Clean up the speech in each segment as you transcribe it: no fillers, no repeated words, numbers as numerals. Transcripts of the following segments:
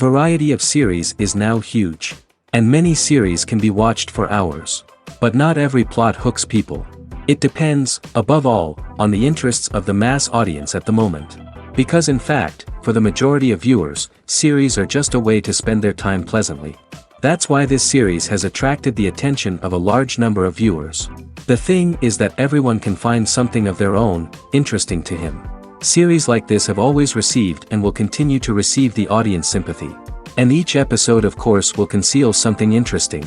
variety of series is now huge. And many series can be watched for hours. But not every plot hooks people. It depends, above all, on the interests of the mass audience at the moment. Because in fact, for the majority of viewers, series are just a way to spend their time pleasantly. That's why this series has attracted the attention of a large number of viewers. The thing is that everyone can find something of their own, interesting to him. Series like this have always received and will continue to receive the audience sympathy. And each episode of course will conceal something interesting.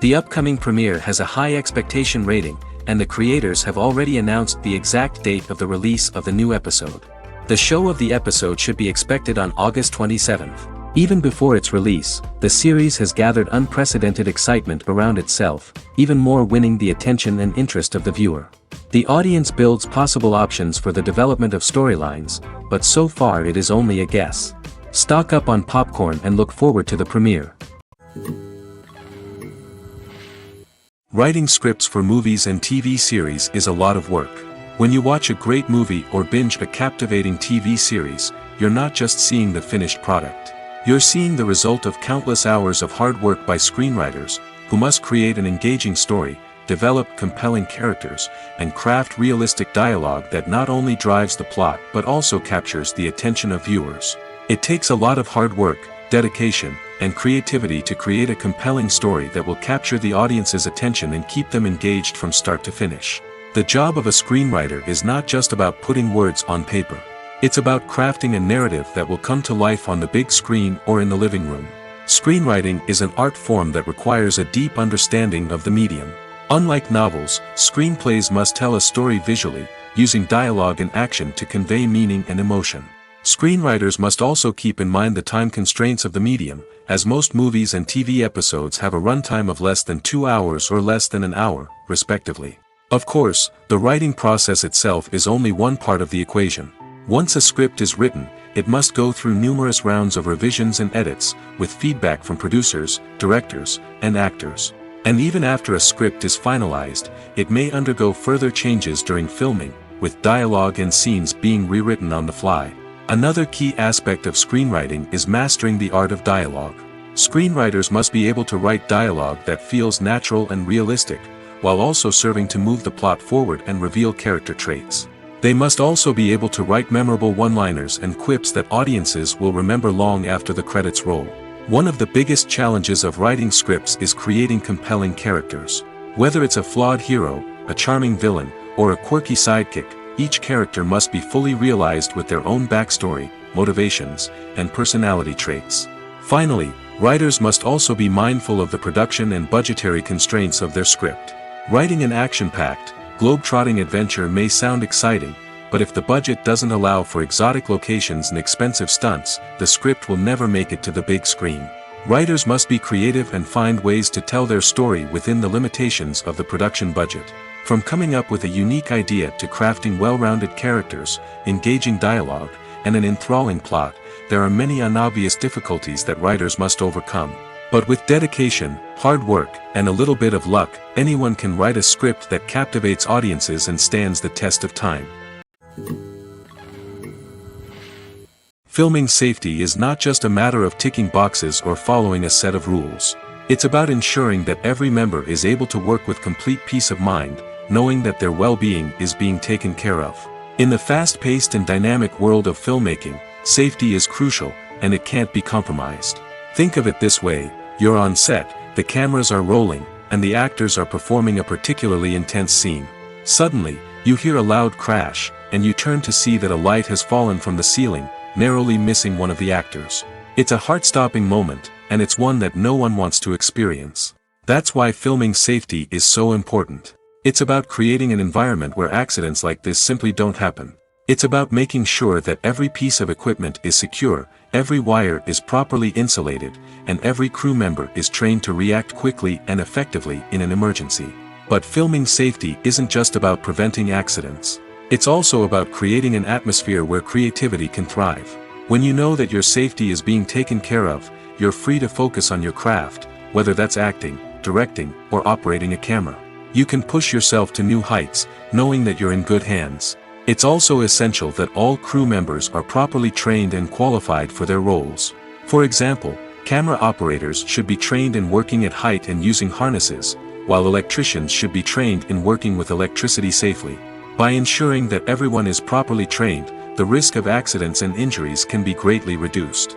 The upcoming premiere has a high expectation rating, and the creators have already announced the exact date of the release of the new episode. The show of the episode should be expected on August 27th. Even before its release, the series has gathered unprecedented excitement around itself, even more winning the attention and interest of the viewer. The audience builds possible options for the development of storylines, but so far it is only a guess. Stock up on popcorn and look forward to the premiere. Writing scripts for movies and TV series is a lot of work. When you watch a great movie or binge a captivating TV series, you're not just seeing the finished product. You're seeing the result of countless hours of hard work by screenwriters, who must create an engaging story, develop compelling characters, and craft realistic dialogue that not only drives the plot but also captures the attention of viewers. It takes a lot of hard work, dedication, and creativity to create a compelling story that will capture the audience's attention and keep them engaged from start to finish. The job of a screenwriter is not just about putting words on paper. It's about crafting a narrative that will come to life on the big screen or in the living room. Screenwriting is an art form that requires a deep understanding of the medium. Unlike novels, screenplays must tell a story visually, using dialogue and action to convey meaning and emotion. Screenwriters must also keep in mind the time constraints of the medium, as most movies and TV episodes have a runtime of less than 2 hours or less than an hour, respectively. Of course, the writing process itself is only one part of the equation. Once a script is written, it must go through numerous rounds of revisions and edits, with feedback from producers, directors, and actors. And even after a script is finalized, it may undergo further changes during filming, with dialogue and scenes being rewritten on the fly. Another key aspect of screenwriting is mastering the art of dialogue. Screenwriters must be able to write dialogue that feels natural and realistic, while also serving to move the plot forward and reveal character traits. They must also be able to write memorable one-liners and quips that audiences will remember long after the credits roll. One of the biggest challenges of writing scripts is creating compelling characters. Whether it's a flawed hero, a charming villain, or a quirky sidekick, each character must be fully realized with their own backstory, motivations, and personality traits. Finally, writers must also be mindful of the production and budgetary constraints of their script. Writing an action-packed, globe-trotting adventure may sound exciting, but if the budget doesn't allow for exotic locations and expensive stunts, the script will never make it to the big screen. Writers must be creative and find ways to tell their story within the limitations of the production budget. From coming up with a unique idea to crafting well-rounded characters, engaging dialogue, and an enthralling plot, there are many unobvious difficulties that writers must overcome. But with dedication, hard work, and a little bit of luck, anyone can write a script that captivates audiences and stands the test of time. Filming safety is not just a matter of ticking boxes or following a set of rules. It's about ensuring that every member is able to work with complete peace of mind, knowing that their well-being is being taken care of. In the fast-paced and dynamic world of filmmaking, safety is crucial, and it can't be compromised. Think of it this way: you're on set, the cameras are rolling, and the actors are performing a particularly intense scene. Suddenly, you hear a loud crash, and you turn to see that a light has fallen from the ceiling, narrowly missing one of the actors. It's a heart-stopping moment, and it's one that no one wants to experience. That's why filming safety is so important. It's about creating an environment where accidents like this simply don't happen. It's about making sure that every piece of equipment is secure, every wire is properly insulated, and every crew member is trained to react quickly and effectively in an emergency. But filming safety isn't just about preventing accidents. It's also about creating an atmosphere where creativity can thrive. When you know that your safety is being taken care of, you're free to focus on your craft, whether that's acting, directing, or operating a camera. You can push yourself to new heights, knowing that you're in good hands. It's also essential that all crew members are properly trained and qualified for their roles. For example, camera operators should be trained in working at height and using harnesses, while electricians should be trained in working with electricity safely. By ensuring that everyone is properly trained, the risk of accidents and injuries can be greatly reduced.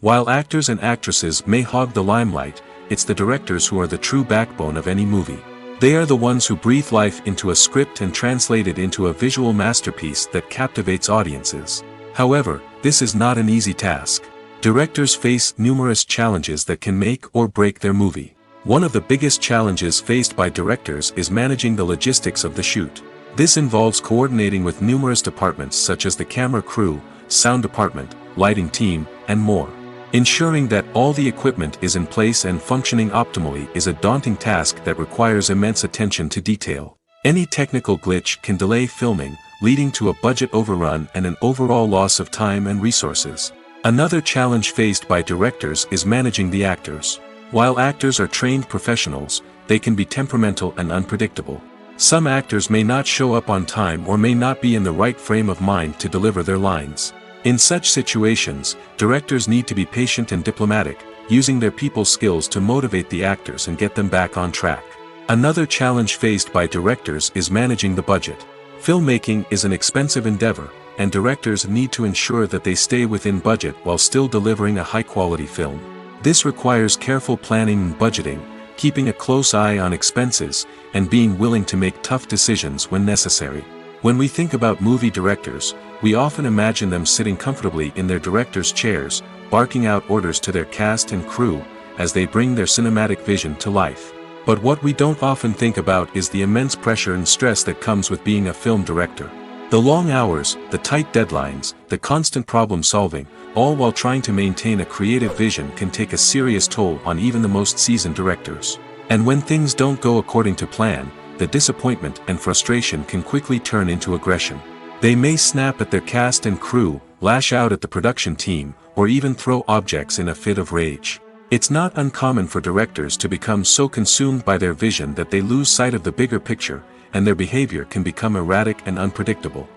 While actors and actresses may hog the limelight, it's the directors who are the true backbone of any movie. They are the ones who breathe life into a script and translate it into a visual masterpiece that captivates audiences. However, this is not an easy task. Directors face numerous challenges that can make or break their movie. One of the biggest challenges faced by directors is managing the logistics of the shoot. This involves coordinating with numerous departments such as the camera crew, sound department, lighting team, and more. Ensuring that all the equipment is in place and functioning optimally is a daunting task that requires immense attention to detail. Any technical glitch can delay filming, leading to a budget overrun and an overall loss of time and resources. Another challenge faced by directors is managing the actors. While actors are trained professionals, they can be temperamental and unpredictable. Some actors may not show up on time or may not be in the right frame of mind to deliver their lines. In such situations, directors need to be patient and diplomatic, using their people skills to motivate the actors and get them back on track. Another challenge faced by directors is managing the budget. Filmmaking is an expensive endeavor, and directors need to ensure that they stay within budget while still delivering a high-quality film. This requires careful planning and budgeting, keeping a close eye on expenses, and being willing to make tough decisions when necessary. When we think about movie directors, we often imagine them sitting comfortably in their director's chairs, barking out orders to their cast and crew, as they bring their cinematic vision to life. But what we don't often think about is the immense pressure and stress that comes with being a film director. The long hours, the tight deadlines, the constant problem solving, all while trying to maintain a creative vision can take a serious toll on even the most seasoned directors. And when things don't go according to plan, the disappointment and frustration can quickly turn into aggression. They may snap at their cast and crew, lash out at the production team, or even throw objects in a fit of rage. It's not uncommon for directors to become so consumed by their vision that they lose sight of the bigger picture, and their behavior can become erratic and unpredictable.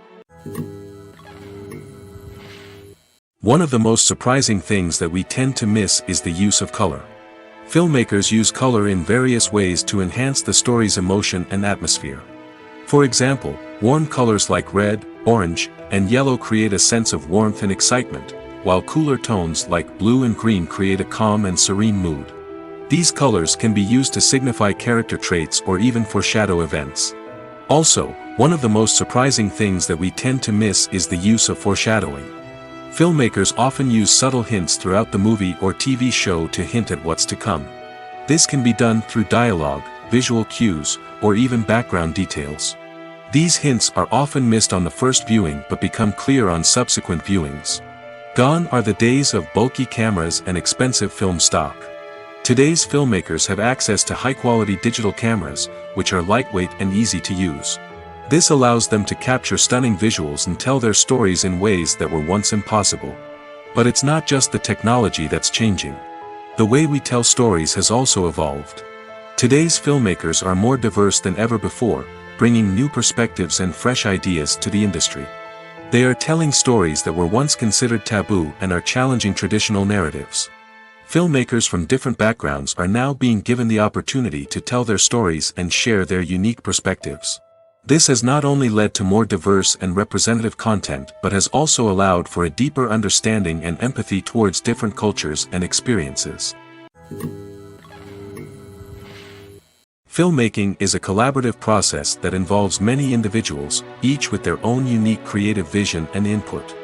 One of the most surprising things that we tend to miss is the use of color. Filmmakers use color in various ways to enhance the story's emotion and atmosphere. For example, warm colors like red, orange, and yellow create a sense of warmth and excitement, while cooler tones like blue and green create a calm and serene mood. These colors can be used to signify character traits or even foreshadow events. Also, one of the most surprising things that we tend to miss is the use of foreshadowing. Filmmakers often use subtle hints throughout the movie or TV show to hint at what's to come. This can be done through dialogue, visual cues, or even background details. These hints are often missed on the first viewing but become clear on subsequent viewings. Gone are the days of bulky cameras and expensive film stock. Today's filmmakers have access to high-quality digital cameras, which are lightweight and easy to use. This allows them to capture stunning visuals and tell their stories in ways that were once impossible. But it's not just the technology that's changing. The way we tell stories has also evolved. Today's filmmakers are more diverse than ever before, bringing new perspectives and fresh ideas to the industry. They are telling stories that were once considered taboo and are challenging traditional narratives. Filmmakers from different backgrounds are now being given the opportunity to tell their stories and share their unique perspectives. This has not only led to more diverse and representative content but has also allowed for a deeper understanding and empathy towards different cultures and experiences. Filmmaking is a collaborative process that involves many individuals, each with their own unique creative vision and input.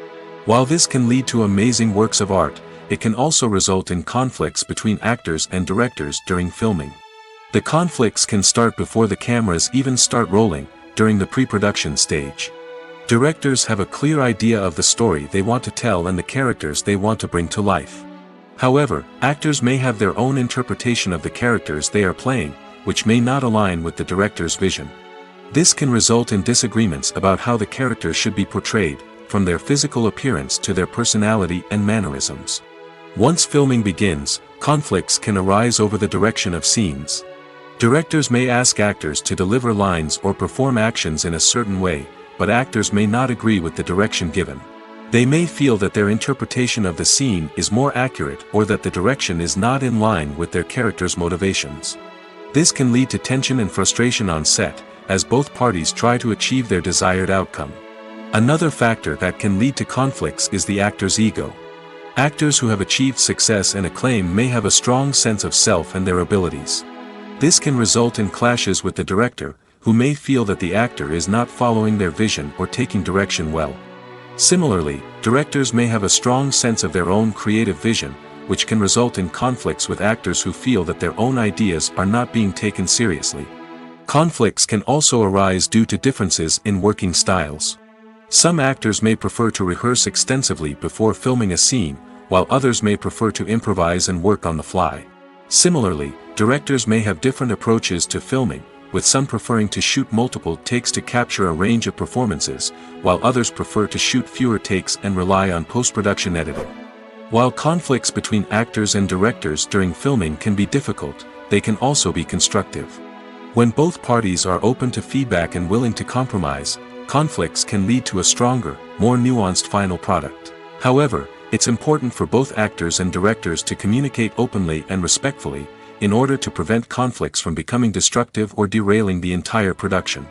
While this can lead to amazing works of art, it can also result in conflicts between actors and directors during filming. The conflicts can start before the cameras even start rolling, during the pre-production stage. Directors have a clear idea of the story they want to tell and the characters they want to bring to life. However, actors may have their own interpretation of the characters they are playing, which may not align with the director's vision. This can result in disagreements about how the characters should be portrayed, from their physical appearance to their personality and mannerisms. Once filming begins, conflicts can arise over the direction of scenes. Directors may ask actors to deliver lines or perform actions in a certain way, but actors may not agree with the direction given. They may feel that their interpretation of the scene is more accurate or that the direction is not in line with their character's motivations. This can lead to tension and frustration on set, as both parties try to achieve their desired outcome. Another factor that can lead to conflicts is the actor's ego. Actors who have achieved success and acclaim may have a strong sense of self and their abilities. This can result in clashes with the director, who may feel that the actor is not following their vision or taking direction well. Similarly, directors may have a strong sense of their own creative vision, which can result in conflicts with actors who feel that their own ideas are not being taken seriously. Conflicts can also arise due to differences in working styles. Some actors may prefer to rehearse extensively before filming a scene, while others may prefer to improvise and work on the fly. Similarly, directors may have different approaches to filming, with some preferring to shoot multiple takes to capture a range of performances, while others prefer to shoot fewer takes and rely on post-production editing. While conflicts between actors and directors during filming can be difficult, they can also be constructive. When both parties are open to feedback and willing to compromise, conflicts can lead to a stronger, more nuanced final product. However, it's important for both actors and directors to communicate openly and respectfully, in order to prevent conflicts from becoming destructive or derailing the entire production.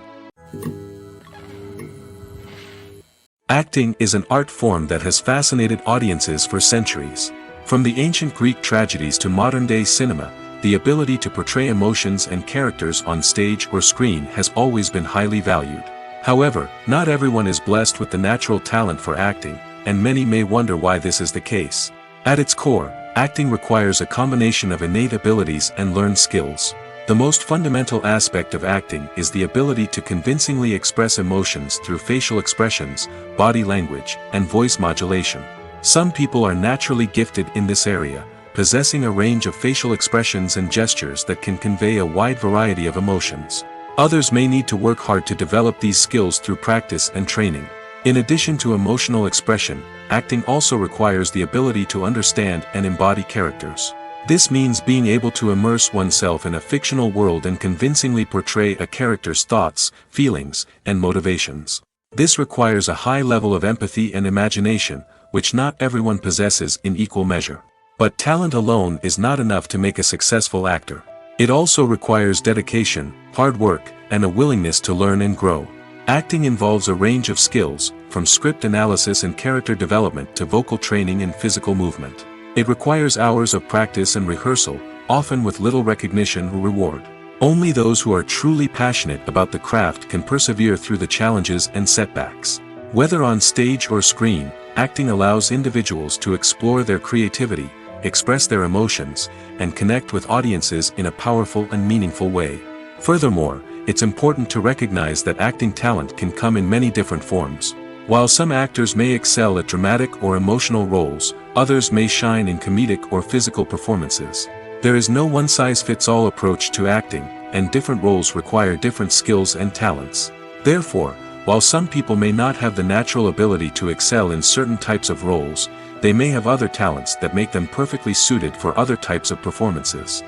Acting is an art form that has fascinated audiences for centuries. From the ancient Greek tragedies to modern-day cinema, the ability to portray emotions and characters on stage or screen has always been highly valued. However, not everyone is blessed with the natural talent for acting, and many may wonder why this is the case. At its core, acting requires a combination of innate abilities and learned skills. The most fundamental aspect of acting is the ability to convincingly express emotions through facial expressions, body language, and voice modulation. Some people are naturally gifted in this area, possessing a range of facial expressions and gestures that can convey a wide variety of emotions. Others may need to work hard to develop these skills through practice and training. In addition to emotional expression, acting also requires the ability to understand and embody characters. This means being able to immerse oneself in a fictional world and convincingly portray a character's thoughts, feelings, and motivations. This requires a high level of empathy and imagination, which not everyone possesses in equal measure. But talent alone is not enough to make a successful actor. It also requires dedication, hard work, and a willingness to learn and grow. Acting involves a range of skills, from script analysis and character development to vocal training and physical movement. It requires hours of practice and rehearsal, often with little recognition or reward. Only those who are truly passionate about the craft can persevere through the challenges and setbacks. Whether on stage or screen, acting allows individuals to explore their creativity, express their emotions, and connect with audiences in a powerful and meaningful way. Furthermore, it's important to recognize that acting talent can come in many different forms. While some actors may excel at dramatic or emotional roles, others may shine in comedic or physical performances. There is no one-size-fits-all approach to acting, and different roles require different skills and talents. Therefore, while some people may not have the natural ability to excel in certain types of roles, they may have other talents that make them perfectly suited for other types of performances.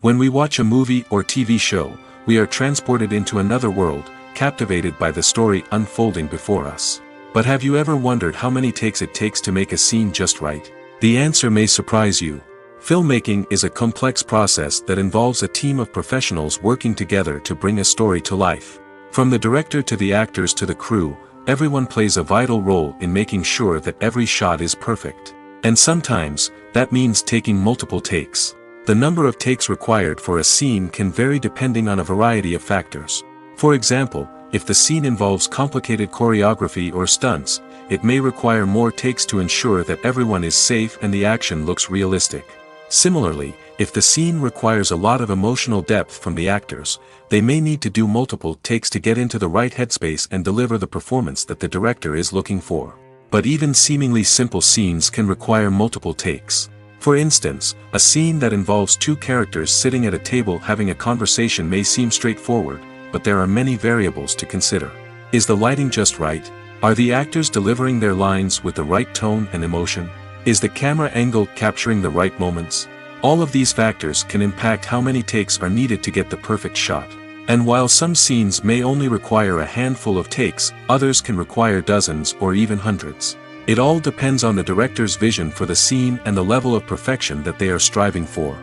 When we watch a movie or TV show, we are transported into another world, captivated by the story unfolding before us. But have you ever wondered how many takes it takes to make a scene just right? The answer may surprise you. Filmmaking is a complex process that involves a team of professionals working together to bring a story to life. From the director to the actors to the crew, everyone plays a vital role in making sure that every shot is perfect. And sometimes, that means taking multiple takes. The number of takes required for a scene can vary depending on a variety of factors. For example, if the scene involves complicated choreography or stunts, it may require more takes to ensure that everyone is safe and the action looks realistic. Similarly, if the scene requires a lot of emotional depth from the actors, they may need to do multiple takes to get into the right headspace and deliver the performance that the director is looking for. But even seemingly simple scenes can require multiple takes. For instance, a scene that involves two characters sitting at a table having a conversation may seem straightforward, but there are many variables to consider. Is the lighting just right? Are the actors delivering their lines with the right tone and emotion? Is the camera angle capturing the right moments? All of these factors can impact how many takes are needed to get the perfect shot. And while some scenes may only require a handful of takes, others can require dozens or even hundreds. It all depends on the director's vision for the scene and the level of perfection that they are striving for.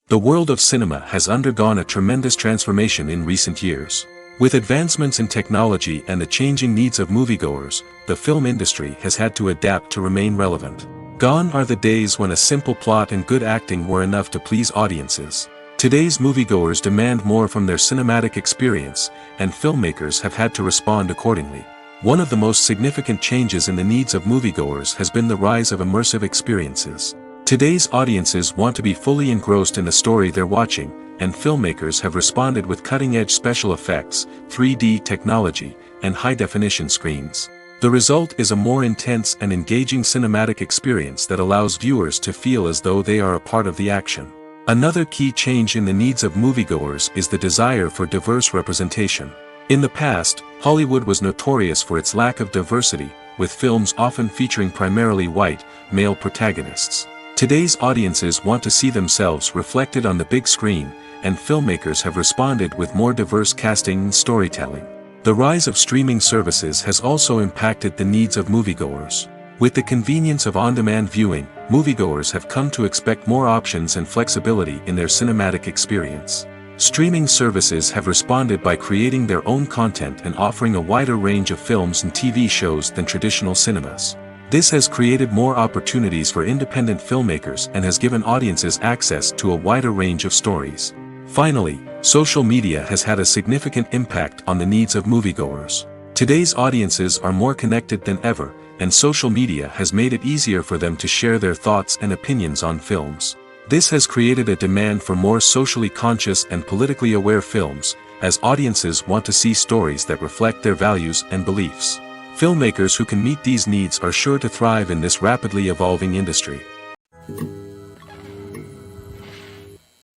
The world of cinema has undergone a tremendous transformation in recent years. With advancements in technology and the changing needs of moviegoers, the film industry has had to adapt to remain relevant. Gone are the days when a simple plot and good acting were enough to please audiences. Today's moviegoers demand more from their cinematic experience, and filmmakers have had to respond accordingly. One of the most significant changes in the needs of moviegoers has been the rise of immersive experiences. Today's audiences want to be fully engrossed in the story they're watching, and filmmakers have responded with cutting-edge special effects, 3D technology, and high-definition screens. The result is a more intense and engaging cinematic experience that allows viewers to feel as though they are a part of the action. Another key change in the needs of moviegoers is the desire for diverse representation. In the past, Hollywood was notorious for its lack of diversity, with films often featuring primarily white, male protagonists. Today's audiences want to see themselves reflected on the big screen, and filmmakers have responded with more diverse casting and storytelling. The rise of streaming services has also impacted the needs of moviegoers. With the convenience of on-demand viewing, moviegoers have come to expect more options and flexibility in their cinematic experience. Streaming services have responded by creating their own content and offering a wider range of films and TV shows than traditional cinemas. This has created more opportunities for independent filmmakers and has given audiences access to a wider range of stories. Finally, social media has had a significant impact on the needs of moviegoers. Today's audiences are more connected than ever, and social media has made it easier for them to share their thoughts and opinions on films. This has created a demand for more socially conscious and politically aware films, as audiences want to see stories that reflect their values and beliefs. Filmmakers who can meet these needs are sure to thrive in this rapidly evolving industry.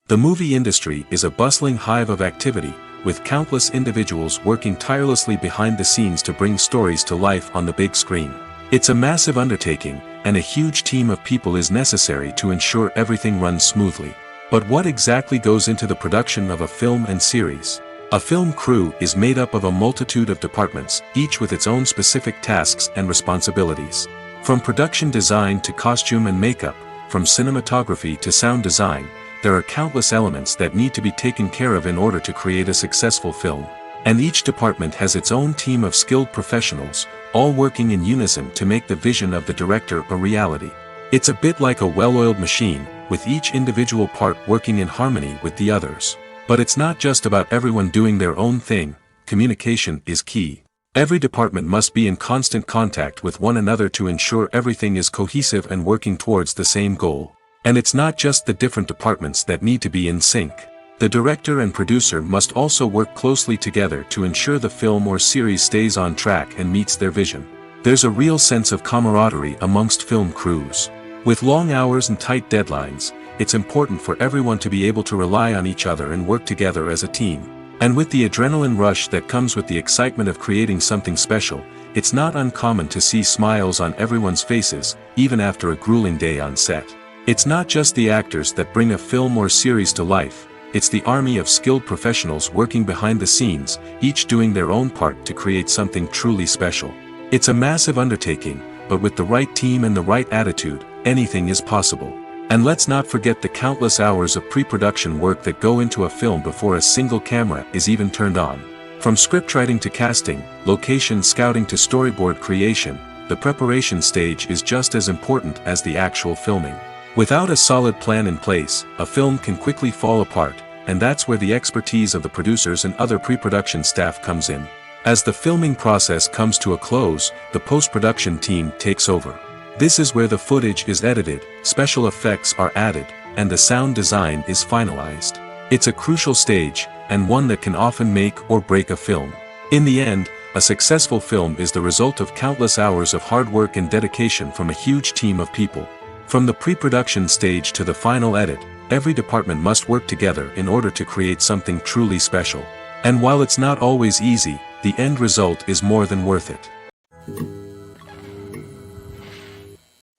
The movie industry is a bustling hive of activity, with countless individuals working tirelessly behind the scenes to bring stories to life on the big screen. It's a massive undertaking, and a huge team of people is necessary to ensure everything runs smoothly. But what exactly goes into the production of a film and series? A film crew is made up of a multitude of departments, each with its own specific tasks and responsibilities. From production design to costume and makeup, from cinematography to sound design, there are countless elements that need to be taken care of in order to create a successful film. And each department has its own team of skilled professionals, all working in unison to make the vision of the director a reality. It's a bit like a well-oiled machine, with each individual part working in harmony with the others. But it's not just about everyone doing their own thing. Communication is key. Every department must be in constant contact with one another to ensure everything is cohesive and working towards the same goal. And it's not just the different departments that need to be in sync. The director and producer must also work closely together to ensure the film or series stays on track and meets their vision. There's a real sense of camaraderie amongst film crews. With long hours and tight deadlines, it's important for everyone to be able to rely on each other and work together as a team. And with the adrenaline rush that comes with the excitement of creating something special, it's not uncommon to see smiles on everyone's faces, even after a grueling day on set. It's not just the actors that bring a film or series to life, it's the army of skilled professionals working behind the scenes, each doing their own part to create something truly special. It's a massive undertaking, but with the right team and the right attitude, anything is possible. And let's not forget the countless hours of pre-production work that go into a film before a single camera is even turned on. From scriptwriting to casting, location scouting to storyboard creation, the preparation stage is just as important as the actual filming. Without a solid plan in place, a film can quickly fall apart, and that's where the expertise of the producers and other pre-production staff comes in. As the filming process comes to a close, the post-production team takes over. This is where the footage is edited, special effects are added, and the sound design is finalized. It's a crucial stage, and one that can often make or break a film. In the end, a successful film is the result of countless hours of hard work and dedication from a huge team of people. From the pre-production stage to the final edit, every department must work together in order to create something truly special. And while it's not always easy, the end result is more than worth it.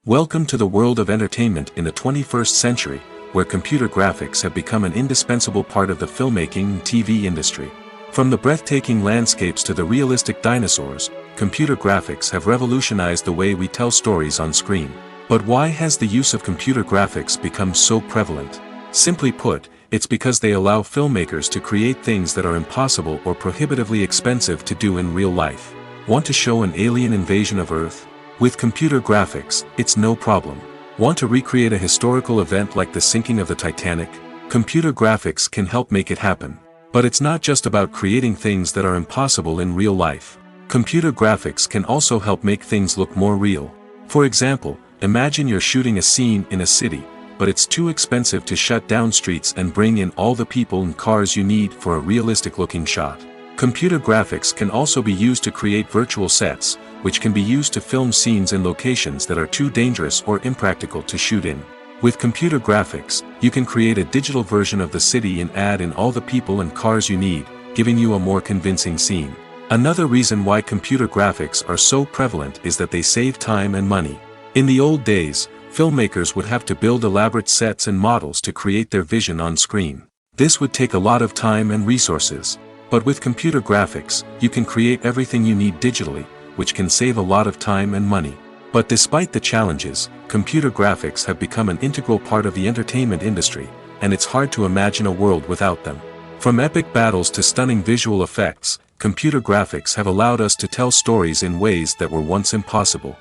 Welcome to the world of entertainment in the 21st century, where computer graphics have become an indispensable part of the filmmaking and TV industry. From the breathtaking landscapes to the realistic dinosaurs, computer graphics have revolutionized the way we tell stories on screen. But why has the use of computer graphics become so prevalent? Simply put, it's because they allow filmmakers to create things that are impossible or prohibitively expensive to do in real life. Want to show an alien invasion of Earth? With computer graphics, it's no problem. Want to recreate a historical event like the sinking of the Titanic? Computer graphics can help make it happen. But it's not just about creating things that are impossible in real life. Computer graphics can also help make things look more real. For example, imagine you're shooting a scene in a city, but it's too expensive to shut down streets and bring in all the people and cars you need for a realistic-looking shot. Computer graphics can also be used to create virtual sets, which can be used to film scenes in locations that are too dangerous or impractical to shoot in. With computer graphics, you can create a digital version of the city and add in all the people and cars you need, giving you a more convincing scene. Another reason why computer graphics are so prevalent is that they save time and money. In the old days, filmmakers would have to build elaborate sets and models to create their vision on screen. This would take a lot of time and resources. But with computer graphics, you can create everything you need digitally, which can save a lot of time and money. But despite the challenges, computer graphics have become an integral part of the entertainment industry, and it's hard to imagine a world without them. From epic battles to stunning visual effects, computer graphics have allowed us to tell stories in ways that were once impossible.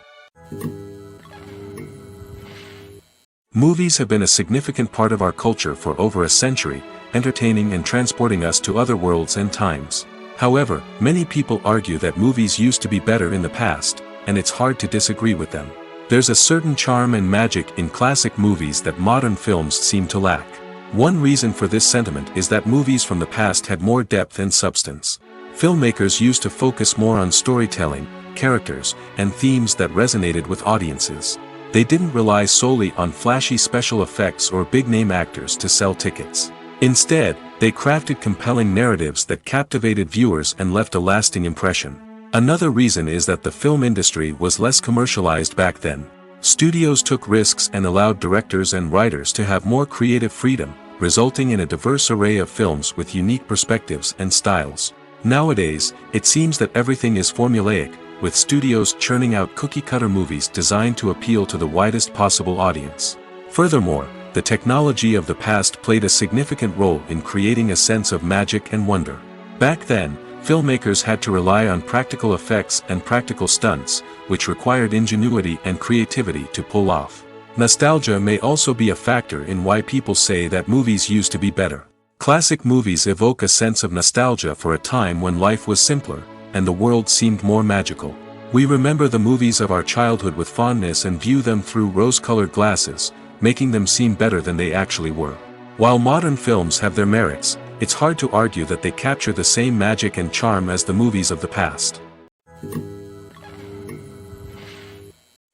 Movies have been a significant part of our culture for over a century, entertaining and transporting us to other worlds and times. However, many people argue that movies used to be better in the past, and it's hard to disagree with them. There's a certain charm and magic in classic movies that modern films seem to lack. One reason for this sentiment is that movies from the past had more depth and substance. Filmmakers used to focus more on storytelling, characters, and themes that resonated with audiences. They didn't rely solely on flashy special effects or big-name actors to sell tickets. Instead, they crafted compelling narratives that captivated viewers and left a lasting impression. Another reason is that the film industry was less commercialized back then. Studios took risks and allowed directors and writers to have more creative freedom, resulting in a diverse array of films with unique perspectives and styles. Nowadays, it seems that everything is formulaic, with studios churning out cookie-cutter movies designed to appeal to the widest possible audience. Furthermore, the technology of the past played a significant role in creating a sense of magic and wonder. Back then, filmmakers had to rely on practical effects and practical stunts, which required ingenuity and creativity to pull off. Nostalgia may also be a factor in why people say that movies used to be better. Classic movies evoke a sense of nostalgia for a time when life was simpler, and the world seemed more magical. We remember the movies of our childhood with fondness and view them through rose-colored glasses, making them seem better than they actually were. While modern films have their merits, it's hard to argue that they capture the same magic and charm as the movies of the past.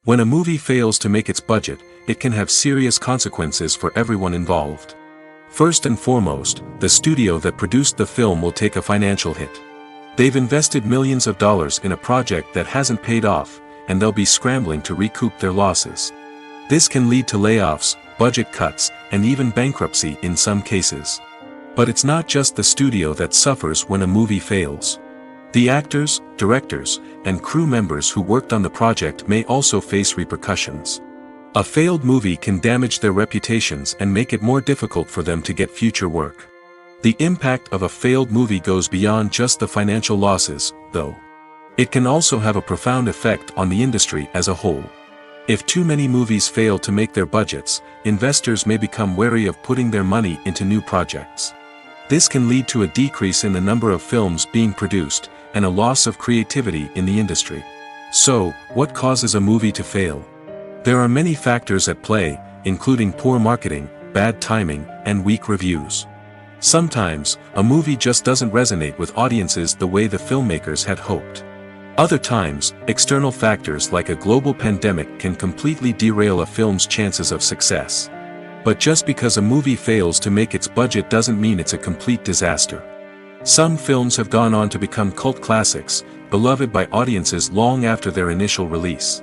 When a movie fails to make its budget, it can have serious consequences for everyone involved. First and foremost, the studio that produced the film will take a financial hit. They've invested millions of dollars in a project that hasn't paid off, and they'll be scrambling to recoup their losses. This can lead to layoffs, budget cuts, and even bankruptcy in some cases. But it's not just the studio that suffers when a movie fails. The actors, directors, and crew members who worked on the project may also face repercussions. A failed movie can damage their reputations and make it more difficult for them to get future work. The impact of a failed movie goes beyond just the financial losses, though. It can also have a profound effect on the industry as a whole. If too many movies fail to make their budgets, investors may become wary of putting their money into new projects. This can lead to a decrease in the number of films being produced, and a loss of creativity in the industry. So, what causes a movie to fail? There are many factors at play, including poor marketing, bad timing, and weak reviews. Sometimes, a movie just doesn't resonate with audiences the way the filmmakers had hoped. Other times, external factors like a global pandemic can completely derail a film's chances of success. But just because a movie fails to make its budget doesn't mean it's a complete disaster. Some films have gone on to become cult classics, beloved by audiences long after their initial release.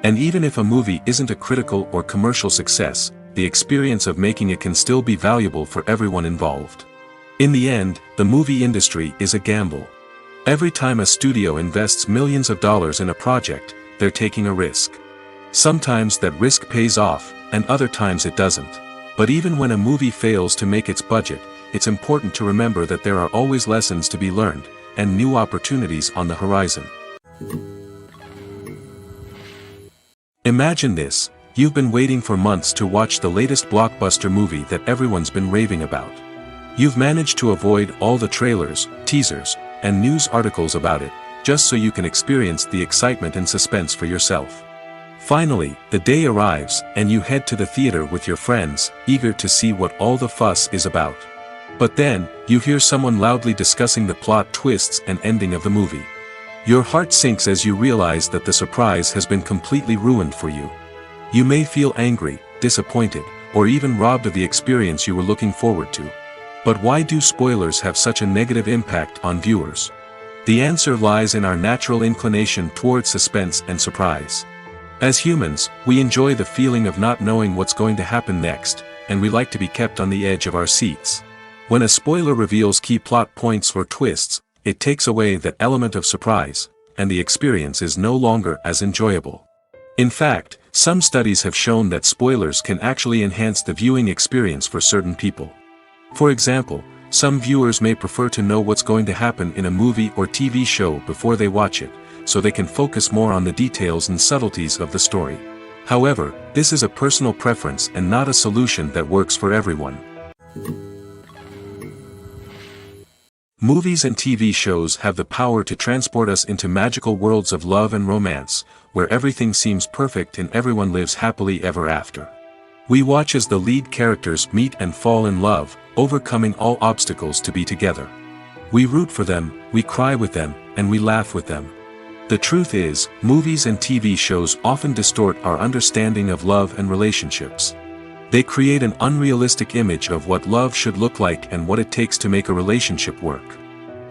And even if a movie isn't a critical or commercial success, the experience of making it can still be valuable for everyone involved. In the end, the movie industry is a gamble. Every time a studio invests millions of dollars in a project, they're taking a risk. Sometimes that risk pays off, and other times it doesn't. But even when a movie fails to make its budget, it's important to remember that there are always lessons to be learned, and new opportunities on the horizon. Imagine this: you've been waiting for months to watch the latest blockbuster movie that everyone's been raving about. You've managed to avoid all the trailers, teasers, and news articles about it, just so you can experience the excitement and suspense for yourself. Finally, the day arrives, and you head to the theater with your friends, eager to see what all the fuss is about. But then, you hear someone loudly discussing the plot twists and ending of the movie. Your heart sinks as you realize that the surprise has been completely ruined for you. You may feel angry, disappointed, or even robbed of the experience you were looking forward to. But why do spoilers have such a negative impact on viewers? The answer lies in our natural inclination towards suspense and surprise. As humans, we enjoy the feeling of not knowing what's going to happen next, and we like to be kept on the edge of our seats. When a spoiler reveals key plot points or twists, it takes away that element of surprise, and the experience is no longer as enjoyable. In fact, some studies have shown that spoilers can actually enhance the viewing experience for certain people. For example, some viewers may prefer to know what's going to happen in a movie or TV show before they watch it, so they can focus more on the details and subtleties of the story. However, this is a personal preference and not a solution that works for everyone. Movies and TV shows have the power to transport us into magical worlds of love and romance, where everything seems perfect and everyone lives happily ever after. We watch as the lead characters meet and fall in love, overcoming all obstacles to be together. We root for them, we cry with them, and we laugh with them. The truth is, movies and TV shows often distort our understanding of love and relationships. They create an unrealistic image of what love should look like and what it takes to make a relationship work.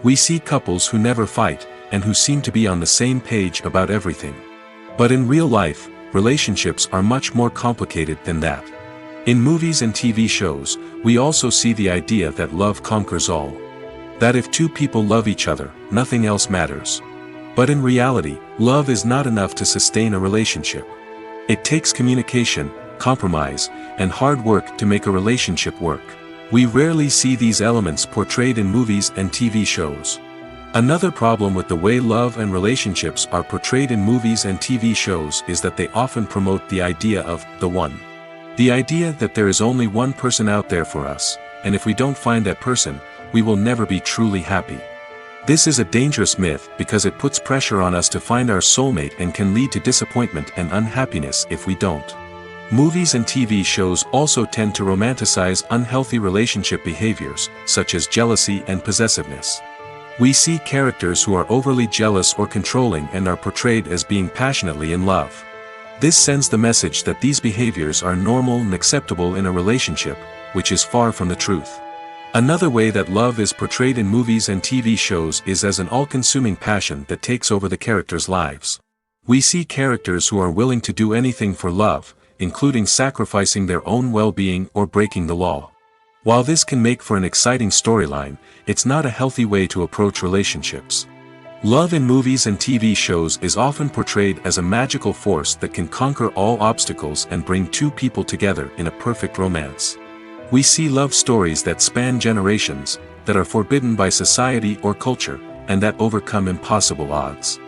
We see couples who never fight, and who seem to be on the same page about everything. But in real life, relationships are much more complicated than that. In movies and TV shows, we also see the idea that love conquers all. That if two people love each other, nothing else matters. But in reality, love is not enough to sustain a relationship. It takes communication, compromise, and hard work to make a relationship work. We rarely see these elements portrayed in movies and TV shows. Another problem with the way love and relationships are portrayed in movies and TV shows is that they often promote the idea of the one. The idea that there is only one person out there for us, and if we don't find that person, we will never be truly happy. This is a dangerous myth because it puts pressure on us to find our soulmate and can lead to disappointment and unhappiness if we don't. Movies and TV shows also tend to romanticize unhealthy relationship behaviors, such as jealousy and possessiveness. We see characters who are overly jealous or controlling and are portrayed as being passionately in love. This sends the message that these behaviors are normal and acceptable in a relationship, which is far from the truth. Another way that love is portrayed in movies and TV shows is as an all-consuming passion that takes over the characters' lives. We see characters who are willing to do anything for love, including sacrificing their own well-being or breaking the law. While this can make for an exciting storyline, it's not a healthy way to approach relationships. Love in movies and TV shows is often portrayed as a magical force that can conquer all obstacles and bring two people together in a perfect romance. We see love stories that span generations, that are forbidden by society or culture, and that overcome impossible odds.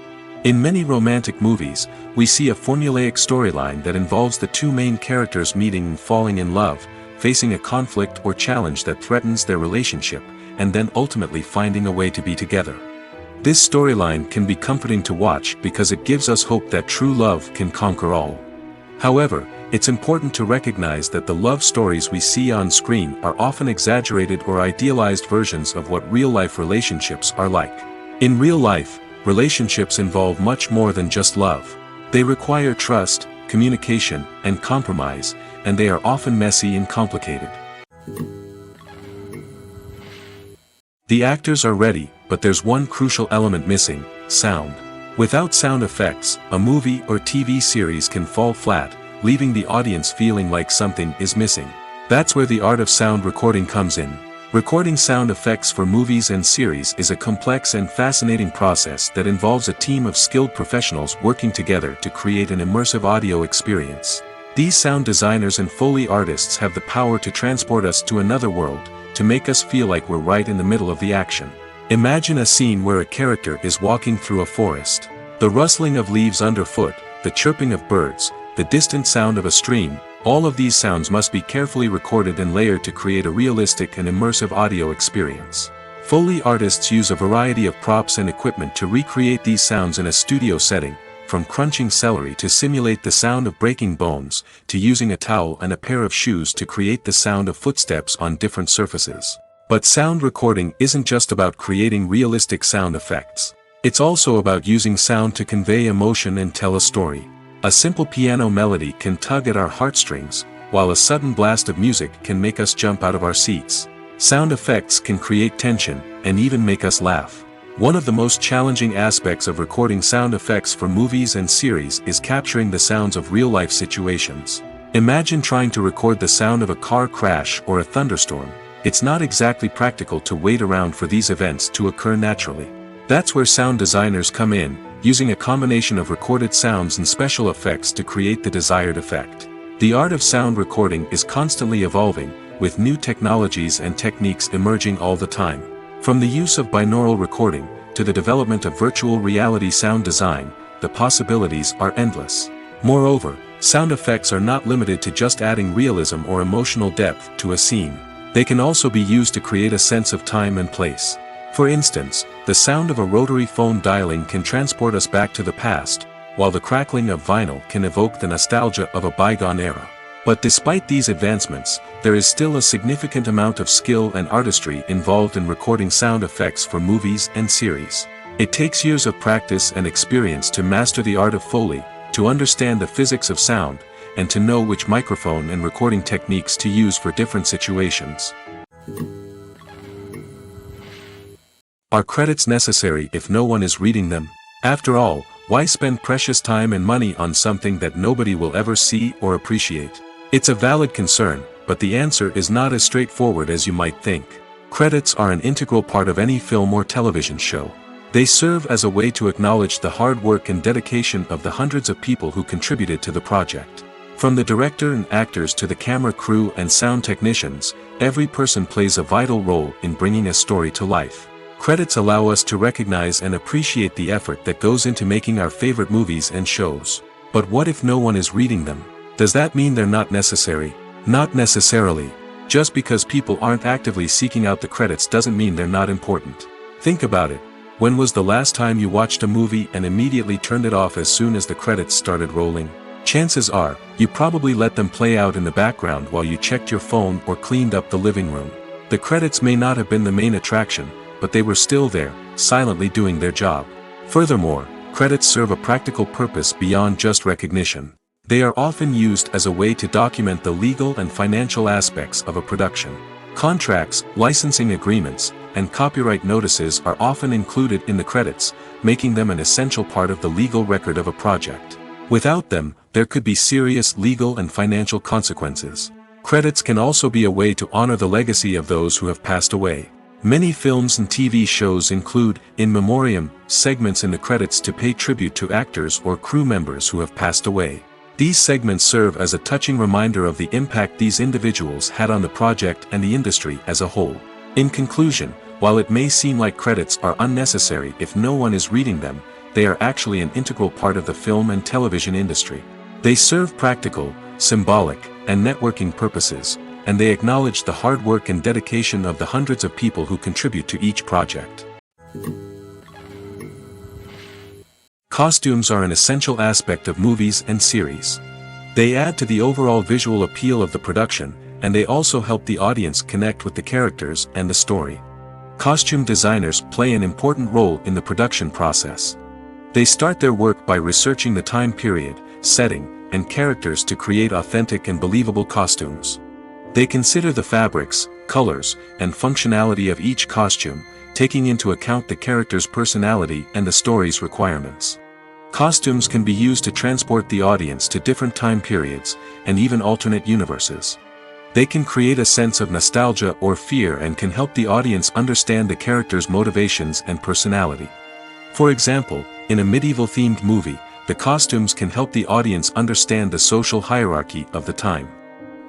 In many romantic movies, we see a formulaic storyline that involves the two main characters meeting and falling in love, facing a conflict or challenge that threatens their relationship, and then ultimately finding a way to be together. This storyline can be comforting to watch because it gives us hope that true love can conquer all. However, it's important to recognize that the love stories we see on screen are often exaggerated or idealized versions of what real-life relationships are like. In real life, relationships involve much more than just love. They require trust, communication, and compromise, and they are often messy and complicated. The actors are ready, but there's one crucial element missing: sound. Without sound effects, a movie or TV series can fall flat, leaving the audience feeling like something is missing. That's where the art of sound recording comes in. Recording sound effects for movies and series is a complex and fascinating process that involves a team of skilled professionals working together to create an immersive audio experience. These sound designers and Foley artists have the power to transport us to another world, to make us feel like we're right in the middle of the action. Imagine a scene where a character is walking through a forest. The rustling of leaves underfoot, the chirping of birds, the distant sound of a stream, all of these sounds must be carefully recorded and layered to create a realistic and immersive audio experience. Foley artists use a variety of props and equipment to recreate these sounds in a studio setting, from crunching celery to simulate the sound of breaking bones, to using a towel and a pair of shoes to create the sound of footsteps on different surfaces. But sound recording isn't just about creating realistic sound effects. It's also about using sound to convey emotion and tell a story. A simple piano melody can tug at our heartstrings, while a sudden blast of music can make us jump out of our seats. Sound effects can create tension, and even make us laugh. One of the most challenging aspects of recording sound effects for movies and series is capturing the sounds of real-life situations. Imagine trying to record the sound of a car crash or a thunderstorm. It's not exactly practical to wait around for these events to occur naturally. That's where sound designers come in, using a combination of recorded sounds and special effects to create the desired effect. The art of sound recording is constantly evolving, with new technologies and techniques emerging all the time. From the use of binaural recording, to the development of virtual reality sound design, the possibilities are endless. Moreover, sound effects are not limited to just adding realism or emotional depth to a scene. They can also be used to create a sense of time and place. For instance, the sound of a rotary phone dialing can transport us back to the past, while the crackling of vinyl can evoke the nostalgia of a bygone era. But despite these advancements, there is still a significant amount of skill and artistry involved in recording sound effects for movies and series. It takes years of practice and experience to master the art of Foley, to understand the physics of sound, and to know which microphone and recording techniques to use for different situations. Are credits necessary if no one is reading them? After all, why spend precious time and money on something that nobody will ever see or appreciate? It's a valid concern, but the answer is not as straightforward as you might think. Credits are an integral part of any film or television show. They serve as a way to acknowledge the hard work and dedication of the hundreds of people who contributed to the project. From the director and actors to the camera crew and sound technicians, every person plays a vital role in bringing a story to life. Credits allow us to recognize and appreciate the effort that goes into making our favorite movies and shows. But what if no one is reading them? Does that mean they're not necessary? Not necessarily. Just because people aren't actively seeking out the credits doesn't mean they're not important. Think about it. When was the last time you watched a movie and immediately turned it off as soon as the credits started rolling? Chances are, you probably let them play out in the background while you checked your phone or cleaned up the living room. The credits may not have been the main attraction, but they were still there, silently doing their job. Furthermore, credits serve a practical purpose beyond just recognition. They are often used as a way to document the legal and financial aspects of a production. Contracts, licensing agreements, and copyright notices are often included in the credits, making them an essential part of the legal record of a project. Without them, there could be serious legal and financial consequences. Credits can also be a way to honor the legacy of those who have passed away. Many films and TV shows include, in memoriam, segments in the credits to pay tribute to actors or crew members who have passed away. These segments serve as a touching reminder of the impact these individuals had on the project and the industry as a whole. In conclusion, while it may seem like credits are unnecessary if no one is reading them, they are actually an integral part of the film and television industry. They serve practical, symbolic, and networking purposes, and they acknowledge the hard work and dedication of the hundreds of people who contribute to each project. Costumes are an essential aspect of movies and series. They add to the overall visual appeal of the production, and they also help the audience connect with the characters and the story. Costume designers play an important role in the production process. They start their work by researching the time period, setting, and characters to create authentic and believable costumes. They consider the fabrics, colors, and functionality of each costume, taking into account the character's personality and the story's requirements. Costumes can be used to transport the audience to different time periods, and even alternate universes. They can create a sense of nostalgia or fear and can help the audience understand the character's motivations and personality. For example, in a medieval-themed movie, the costumes can help the audience understand the social hierarchy of the time.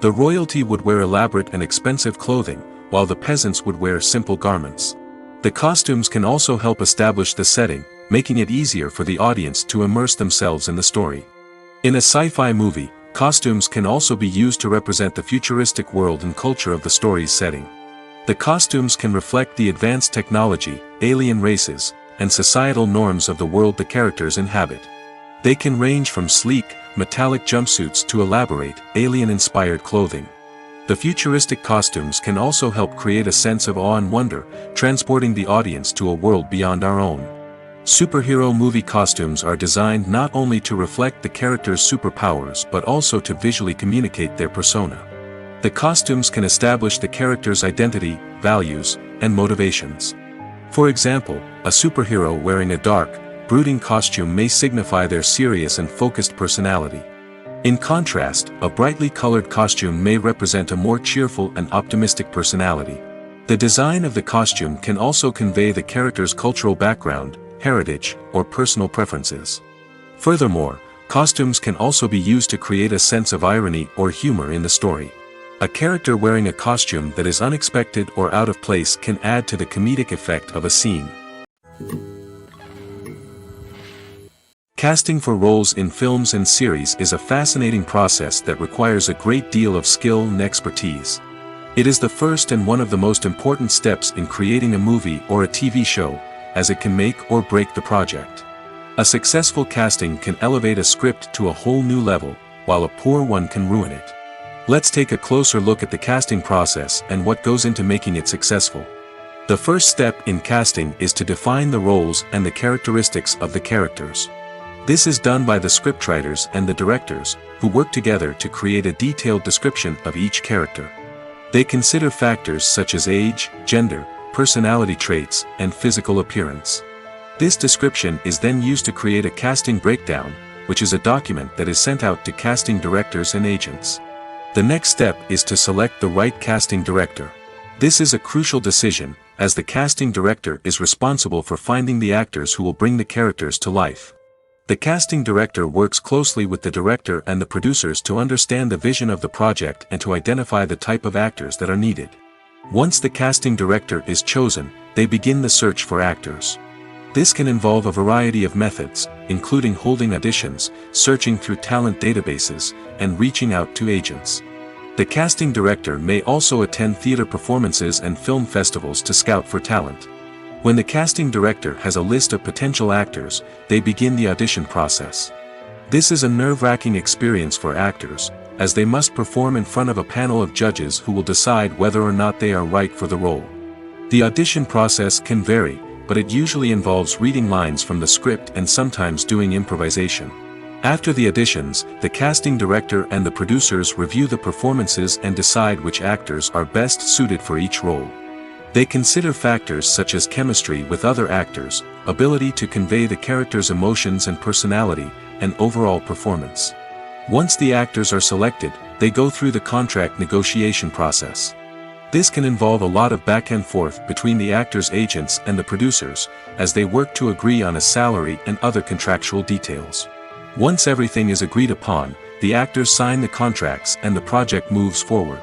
The royalty would wear elaborate and expensive clothing, while the peasants would wear simple garments. The costumes can also help establish the setting, making it easier for the audience to immerse themselves in the story. In a sci-fi movie, costumes can also be used to represent the futuristic world and culture of the story's setting. The costumes can reflect the advanced technology, alien races, and societal norms of the world the characters inhabit. They can range from sleek, metallic jumpsuits to elaborate, alien-inspired clothing. The futuristic costumes can also help create a sense of awe and wonder, transporting the audience to a world beyond our own. Superhero movie costumes are designed not only to reflect the character's superpowers but also to visually communicate their persona. The costumes can establish the character's identity, values, and motivations. For example, a superhero wearing a dark, brooding costume may signify their serious and focused personality. In contrast, a brightly colored costume may represent a more cheerful and optimistic personality. The design of the costume can also convey the character's cultural background, heritage, or personal preferences. Furthermore, costumes can also be used to create a sense of irony or humor in the story. A character wearing a costume that is unexpected or out of place can add to the comedic effect of a scene. Casting for roles in films and series is a fascinating process that requires a great deal of skill and expertise. It is the first and one of the most important steps in creating a movie or a TV show, as it can make or break the project. A successful casting can elevate a script to a whole new level, while a poor one can ruin it. Let's take a closer look at the casting process and what goes into making it successful. The first step in casting is to define the roles and the characteristics of the characters. This is done by the scriptwriters and the directors, who work together to create a detailed description of each character. They consider factors such as age, gender, personality traits, and physical appearance. This description is then used to create a casting breakdown, which is a document that is sent out to casting directors and agents. The next step is to select the right casting director. This is a crucial decision, as the casting director is responsible for finding the actors who will bring the characters to life. The casting director works closely with the director and the producers to understand the vision of the project and to identify the type of actors that are needed. Once the casting director is chosen, they begin the search for actors. This can involve a variety of methods, including holding auditions, searching through talent databases, and reaching out to agents. The casting director may also attend theater performances and film festivals to scout for talent. When the casting director has a list of potential actors, they begin the audition process. This is a nerve-wracking experience for actors, as they must perform in front of a panel of judges who will decide whether or not they are right for the role. The audition process can vary, but it usually involves reading lines from the script and sometimes doing improvisation. After the auditions, the casting director and the producers review the performances and decide which actors are best suited for each role. They consider factors such as chemistry with other actors, ability to convey the character's emotions and personality, and overall performance. Once the actors are selected, they go through the contract negotiation process. This can involve a lot of back and forth between the actors' agents and the producers, as they work to agree on a salary and other contractual details. Once everything is agreed upon, the actors sign the contracts and the project moves forward.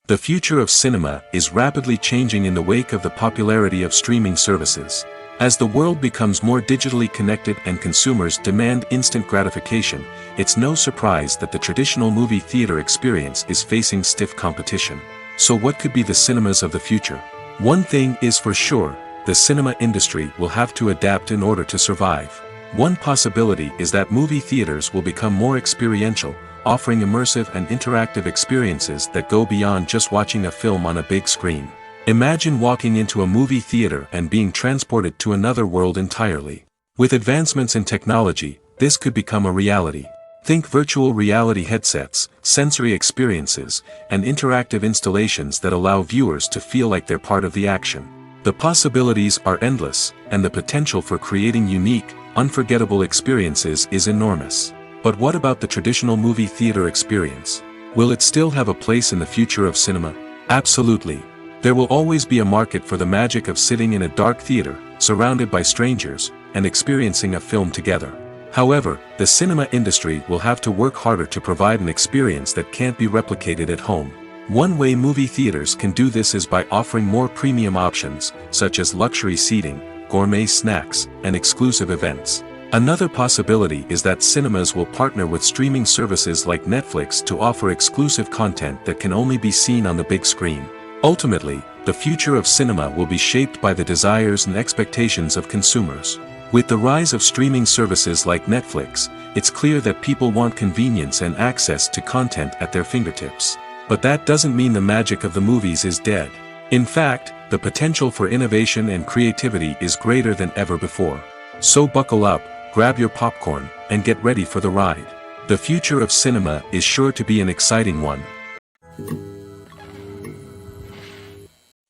The future of cinema is rapidly changing in the wake of the popularity of streaming services. As the world becomes more digitally connected and consumers demand instant gratification, it's no surprise that the traditional movie theater experience is facing stiff competition. So what could be the cinemas of the future? One thing is for sure, the cinema industry will have to adapt in order to survive. One possibility is that movie theaters will become more experiential, offering immersive and interactive experiences that go beyond just watching a film on a big screen. Imagine walking into a movie theater and being transported to another world entirely. With advancements in technology, this could become a reality. Think virtual reality headsets, sensory experiences, and interactive installations that allow viewers to feel like they're part of the action. The possibilities are endless, and the potential for creating unique, unforgettable experiences is enormous. But what about the traditional movie theater experience? Will it still have a place in the future of cinema? Absolutely. There will always be a market for the magic of sitting in a dark theater, surrounded by strangers, and experiencing a film together. However, the cinema industry will have to work harder to provide an experience that can't be replicated at home. One way movie theaters can do this is by offering more premium options, such as luxury seating, gourmet snacks, and exclusive events. Another possibility is that cinemas will partner with streaming services like Netflix to offer exclusive content that can only be seen on the big screen. Ultimately, the future of cinema will be shaped by the desires and expectations of consumers. With the rise of streaming services like Netflix, it's clear that people want convenience and access to content at their fingertips. But that doesn't mean the magic of the movies is dead. In fact, the potential for innovation and creativity is greater than ever before. So buckle up, grab your popcorn, and get ready for the ride. The future of cinema is sure to be an exciting one.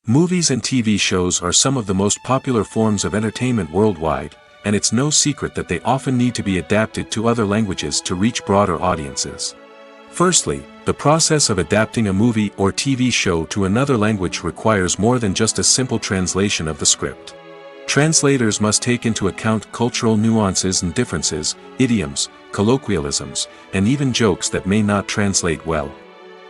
Movies and TV shows are some of the most popular forms of entertainment worldwide, and it's no secret that they often need to be adapted to other languages to reach broader audiences. Firstly, the process of adapting a movie or TV show to another language requires more than just a simple translation of the script. Translators must take into account cultural nuances and differences, idioms, colloquialisms, and even jokes that may not translate well.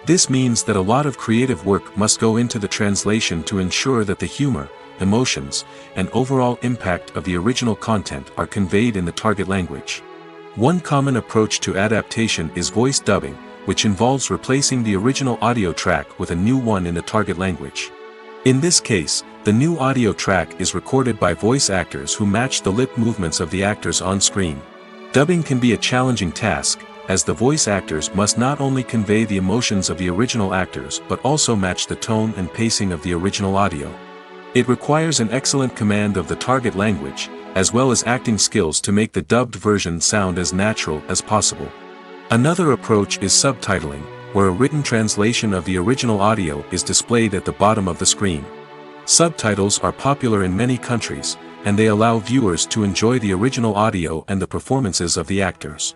This means that a lot of creative work must go into the translation to ensure that the humor, emotions, and overall impact of the original content are conveyed in the target language. One common approach to adaptation is voice dubbing, which involves replacing the original audio track with a new one in the target language. In this case, the new audio track is recorded by voice actors who match the lip movements of the actors on screen. Dubbing can be a challenging task, as the voice actors must not only convey the emotions of the original actors but also match the tone and pacing of the original audio. It requires an excellent command of the target language, as well as acting skills to make the dubbed version sound as natural as possible. Another approach is subtitling, where a written translation of the original audio is displayed at the bottom of the screen. Subtitles are popular in many countries, and they allow viewers to enjoy the original audio and the performances of the actors.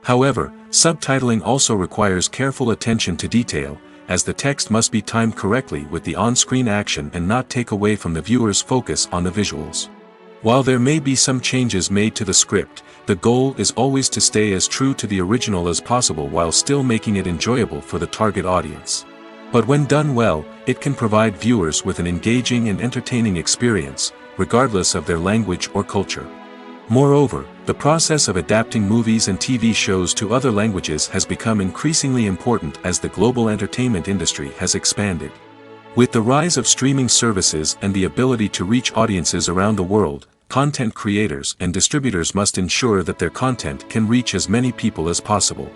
However, subtitling also requires careful attention to detail, as the text must be timed correctly with the on-screen action and not take away from the viewer's focus on the visuals. While there may be some changes made to the script, the goal is always to stay as true to the original as possible while still making it enjoyable for the target audience. But when done well, it can provide viewers with an engaging and entertaining experience, regardless of their language or culture. Moreover, the process of adapting movies and TV shows to other languages has become increasingly important as the global entertainment industry has expanded. With the rise of streaming services and the ability to reach audiences around the world, content creators and distributors must ensure that their content can reach as many people as possible.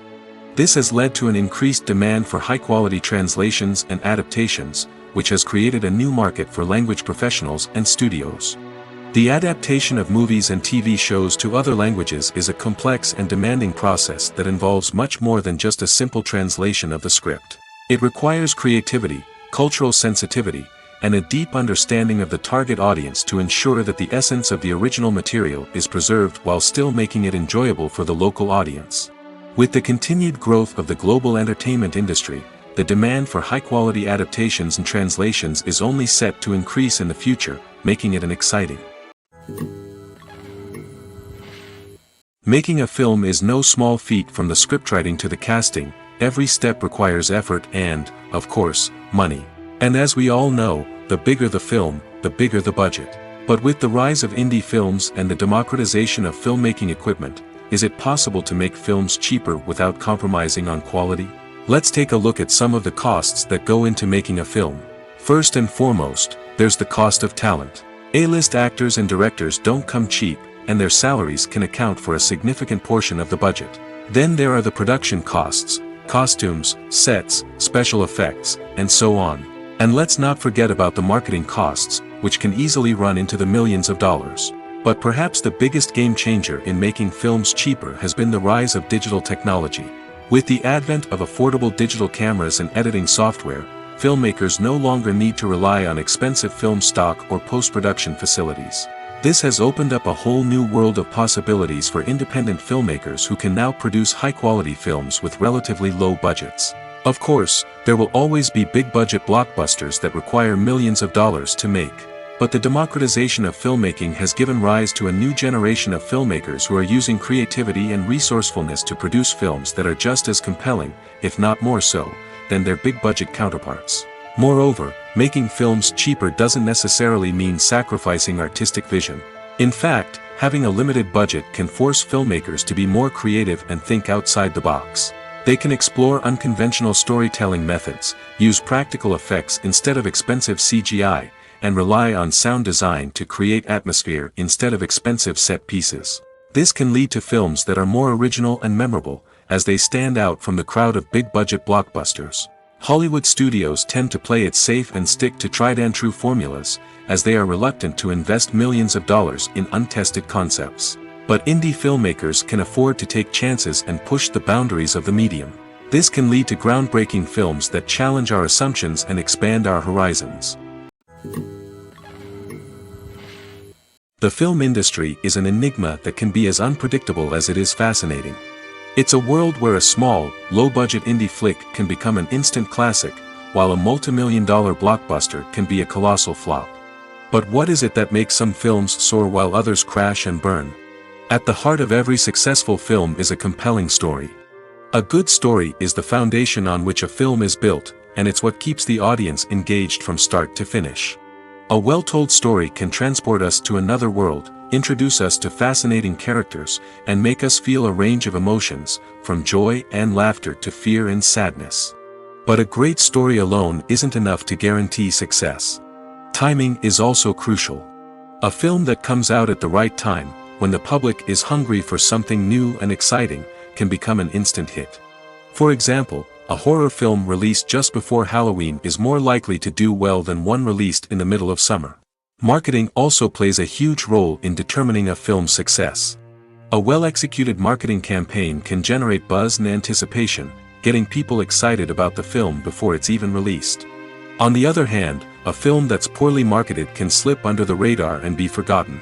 This has led to an increased demand for high-quality translations and adaptations, which has created a new market for language professionals and studios. The adaptation of movies and TV shows to other languages is a complex and demanding process that involves much more than just a simple translation of the script. It requires creativity, cultural sensitivity, and a deep understanding of the target audience to ensure that the essence of the original material is preserved while still making it enjoyable for the local audience. With the continued growth of the global entertainment industry, the demand for high-quality adaptations and translations is only set to increase in the future, making it an exciting. Making a film is no small feat. From the scriptwriting to the casting, every step requires effort and, of course, money. And as we all know, the bigger the film, the bigger the budget. But with the rise of indie films and the democratization of filmmaking equipment, is it possible to make films cheaper without compromising on quality? Let's take a look at some of the costs that go into making a film. First and foremost, there's the cost of talent. A-list actors and directors don't come cheap, and their salaries can account for a significant portion of the budget. Then there are the production costs, costumes, sets, special effects, and so on. And let's not forget about the marketing costs, which can easily run into the millions of dollars. But perhaps the biggest game changer in making films cheaper has been the rise of digital technology. With the advent of affordable digital cameras and editing software, filmmakers no longer need to rely on expensive film stock or post-production facilities. This has opened up a whole new world of possibilities for independent filmmakers who can now produce high-quality films with relatively low budgets. Of course, there will always be big-budget blockbusters that require millions of dollars to make. But the democratization of filmmaking has given rise to a new generation of filmmakers who are using creativity and resourcefulness to produce films that are just as compelling, if not more so, than their big-budget counterparts. Moreover, making films cheaper doesn't necessarily mean sacrificing artistic vision. In fact, having a limited budget can force filmmakers to be more creative and think outside the box. They can explore unconventional storytelling methods, use practical effects instead of expensive CGI, and rely on sound design to create atmosphere instead of expensive set pieces. This can lead to films that are more original and memorable, as they stand out from the crowd of big-budget blockbusters. Hollywood studios tend to play it safe and stick to tried-and-true formulas, as they are reluctant to invest millions of dollars in untested concepts. But indie filmmakers can afford to take chances and push the boundaries of the medium. This can lead to groundbreaking films that challenge our assumptions and expand our horizons. The film industry is an enigma that can be as unpredictable as it is fascinating. It's a world where a small, low-budget indie flick can become an instant classic, while a multi-million-dollar blockbuster can be a colossal flop. But what is it that makes some films soar while others crash and burn? At the heart of every successful film is a compelling story. A good story is the foundation on which a film is built, and it's what keeps the audience engaged from start to finish. A well-told story can transport us to another world, introduce us to fascinating characters, and make us feel a range of emotions, from joy and laughter to fear and sadness. But a great story alone isn't enough to guarantee success. Timing is also crucial. A film that comes out at the right time, when the public is hungry for something new and exciting, can become an instant hit. For example, a horror film released just before Halloween is more likely to do well than one released in the middle of summer. Marketing also plays a huge role in determining a film's success. A well-executed marketing campaign can generate buzz and anticipation, getting people excited about the film before it's even released. On the other hand, a film that's poorly marketed can slip under the radar and be forgotten.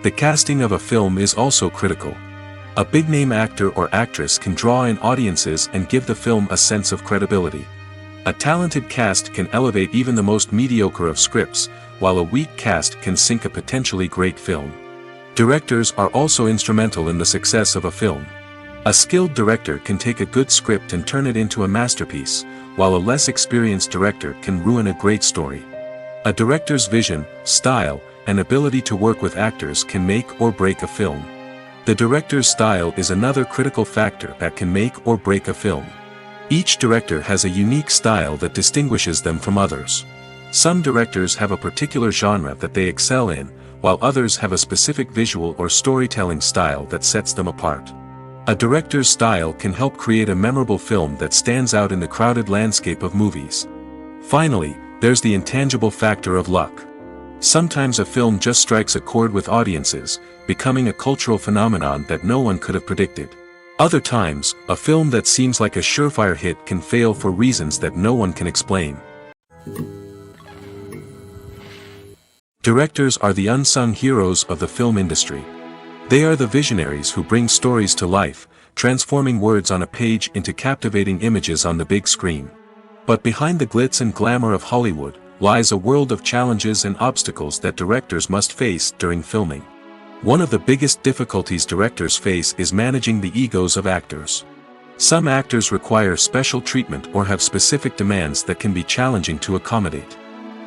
The casting of a film is also critical. A big-name actor or actress can draw in audiences and give the film a sense of credibility. A talented cast can elevate even the most mediocre of scripts, while a weak cast can sink a potentially great film. Directors are also instrumental in the success of a film. A skilled director can take a good script and turn it into a masterpiece, while a less experienced director can ruin a great story. A director's vision, style, and ability to work with actors can make or break a film. The director's style is another critical factor that can make or break a film. Each director has a unique style that distinguishes them from others. Some directors have a particular genre that they excel in, while others have a specific visual or storytelling style that sets them apart. A director's style can help create a memorable film that stands out in the crowded landscape of movies. Finally, there's the intangible factor of luck. Sometimes a film just strikes a chord with audiences, becoming a cultural phenomenon that no one could have predicted. Other times, a film that seems like a surefire hit can fail for reasons that no one can explain. Directors are the unsung heroes of the film industry. They are the visionaries who bring stories to life, transforming words on a page into captivating images on the big screen. But behind the glitz and glamour of Hollywood, lies a world of challenges and obstacles that directors must face during filming. One of the biggest difficulties directors face is managing the egos of actors. Some actors require special treatment or have specific demands that can be challenging to accommodate.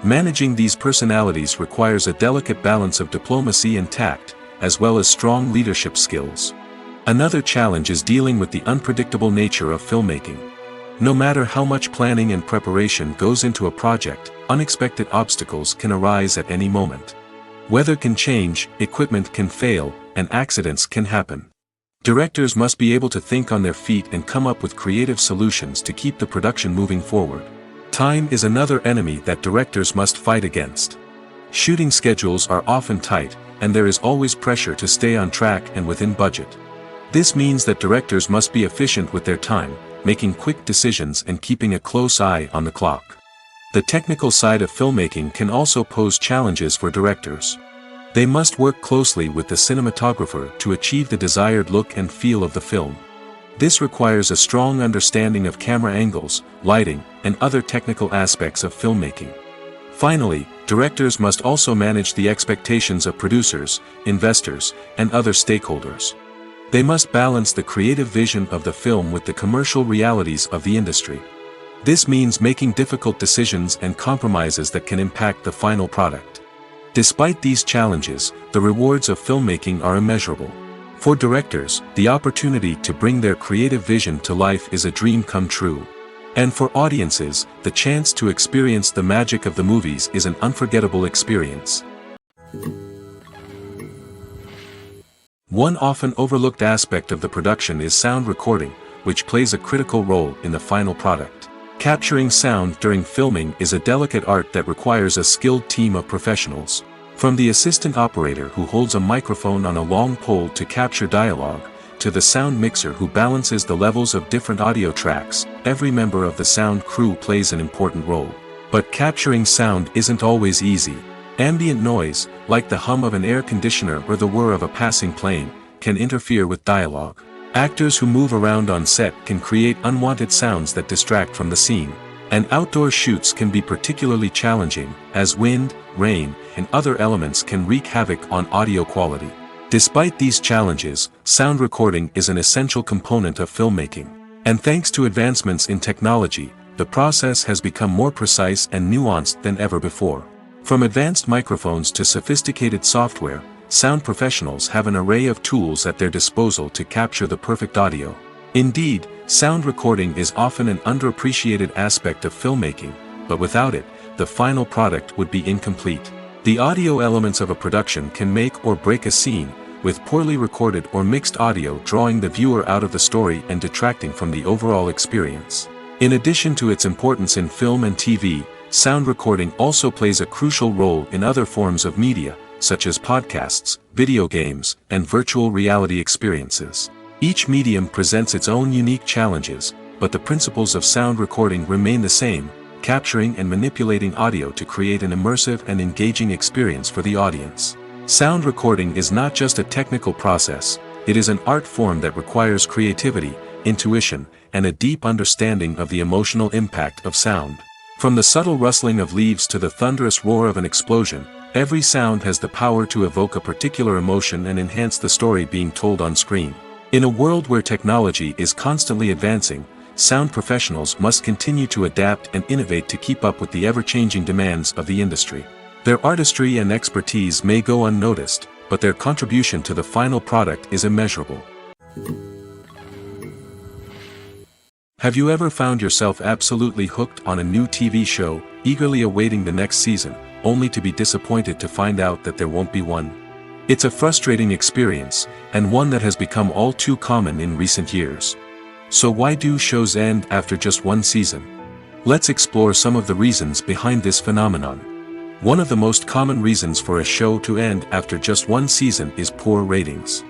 Managing these personalities requires a delicate balance of diplomacy and tact, as well as strong leadership skills. Another challenge is dealing with the unpredictable nature of filmmaking. No matter how much planning and preparation goes into a project, unexpected obstacles can arise at any moment. Weather can change, equipment can fail, and accidents can happen. Directors must be able to think on their feet and come up with creative solutions to keep the production moving forward. Time is another enemy that directors must fight against. Shooting schedules are often tight, and there is always pressure to stay on track and within budget. This means that directors must be efficient with their time, making quick decisions and keeping a close eye on the clock. The technical side of filmmaking can also pose challenges for directors. They must work closely with the cinematographer to achieve the desired look and feel of the film. This requires a strong understanding of camera angles, lighting, and other technical aspects of filmmaking. Finally, directors must also manage the expectations of producers, investors, and other stakeholders. They must balance the creative vision of the film with the commercial realities of the industry. This means making difficult decisions and compromises that can impact the final product. Despite these challenges, the rewards of filmmaking are immeasurable. For directors, the opportunity to bring their creative vision to life is a dream come true. And for audiences, the chance to experience the magic of the movies is an unforgettable experience. One often overlooked aspect of the production is sound recording, which plays a critical role in the final product. Capturing sound during filming is a delicate art that requires a skilled team of professionals. From the assistant operator who holds a microphone on a long pole to capture dialogue, to the sound mixer who balances the levels of different audio tracks, every member of the sound crew plays an important role. But capturing sound isn't always easy. Ambient noise, like the hum of an air conditioner or the whir of a passing plane, can interfere with dialogue. Actors who move around on set can create unwanted sounds that distract from the scene. And outdoor shoots can be particularly challenging, as wind, rain, and other elements can wreak havoc on audio quality. Despite these challenges, sound recording is an essential component of filmmaking. And thanks to advancements in technology, the process has become more precise and nuanced than ever before. From advanced microphones to sophisticated software, sound professionals have an array of tools at their disposal to capture the perfect audio. Indeed, sound recording is often an underappreciated aspect of filmmaking, but without it, the final product would be incomplete. The audio elements of a production can make or break a scene, with poorly recorded or mixed audio drawing the viewer out of the story and detracting from the overall experience. In addition to its importance in film and TV, sound recording also plays a crucial role in other forms of media, such as podcasts, video games, and virtual reality experiences. Each medium presents its own unique challenges, but the principles of sound recording remain the same, capturing and manipulating audio to create an immersive and engaging experience for the audience. Sound recording is not just a technical process, it is an art form that requires creativity, intuition, and a deep understanding of the emotional impact of sound. From the subtle rustling of leaves to the thunderous roar of an explosion, every sound has the power to evoke a particular emotion and enhance the story being told on screen. In a world where technology is constantly advancing, sound professionals must continue to adapt and innovate to keep up with the ever-changing demands of the industry. Their artistry and expertise may go unnoticed, but their contribution to the final product is immeasurable. Have you ever found yourself absolutely hooked on a new TV show, eagerly awaiting the next season, only to be disappointed to find out that there won't be one? It's a frustrating experience, and one that has become all too common in recent years. So why do shows end after just one season? Let's explore some of the reasons behind this phenomenon. One of the most common reasons for a show to end after just one season is poor ratings.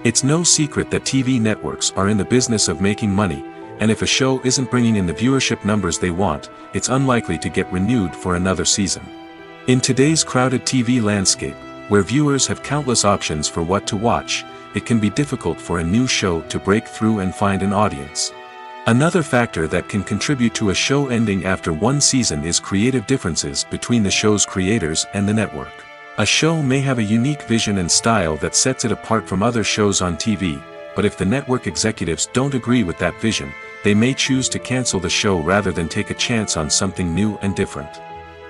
It's no secret that TV networks are in the business of making money, and if a show isn't bringing in the viewership numbers they want, it's unlikely to get renewed for another season. In today's crowded TV landscape, where viewers have countless options for what to watch, it can be difficult for a new show to break through and find an audience. Another factor that can contribute to a show ending after one season is creative differences between the show's creators and the network. A show may have a unique vision and style that sets it apart from other shows on TV, but if the network executives don't agree with that vision, they may choose to cancel the show rather than take a chance on something new and different.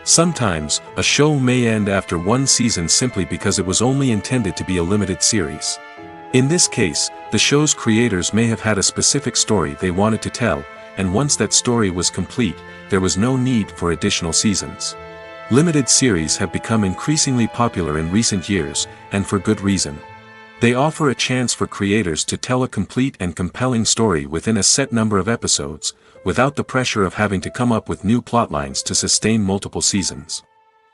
Sometimes, a show may end after one season simply because it was only intended to be a limited series. In this case, the show's creators may have had a specific story they wanted to tell, and once that story was complete, there was no need for additional seasons. Limited series have become increasingly popular in recent years, and for good reason. They offer a chance for creators to tell a complete and compelling story within a set number of episodes, without the pressure of having to come up with new plotlines to sustain multiple seasons.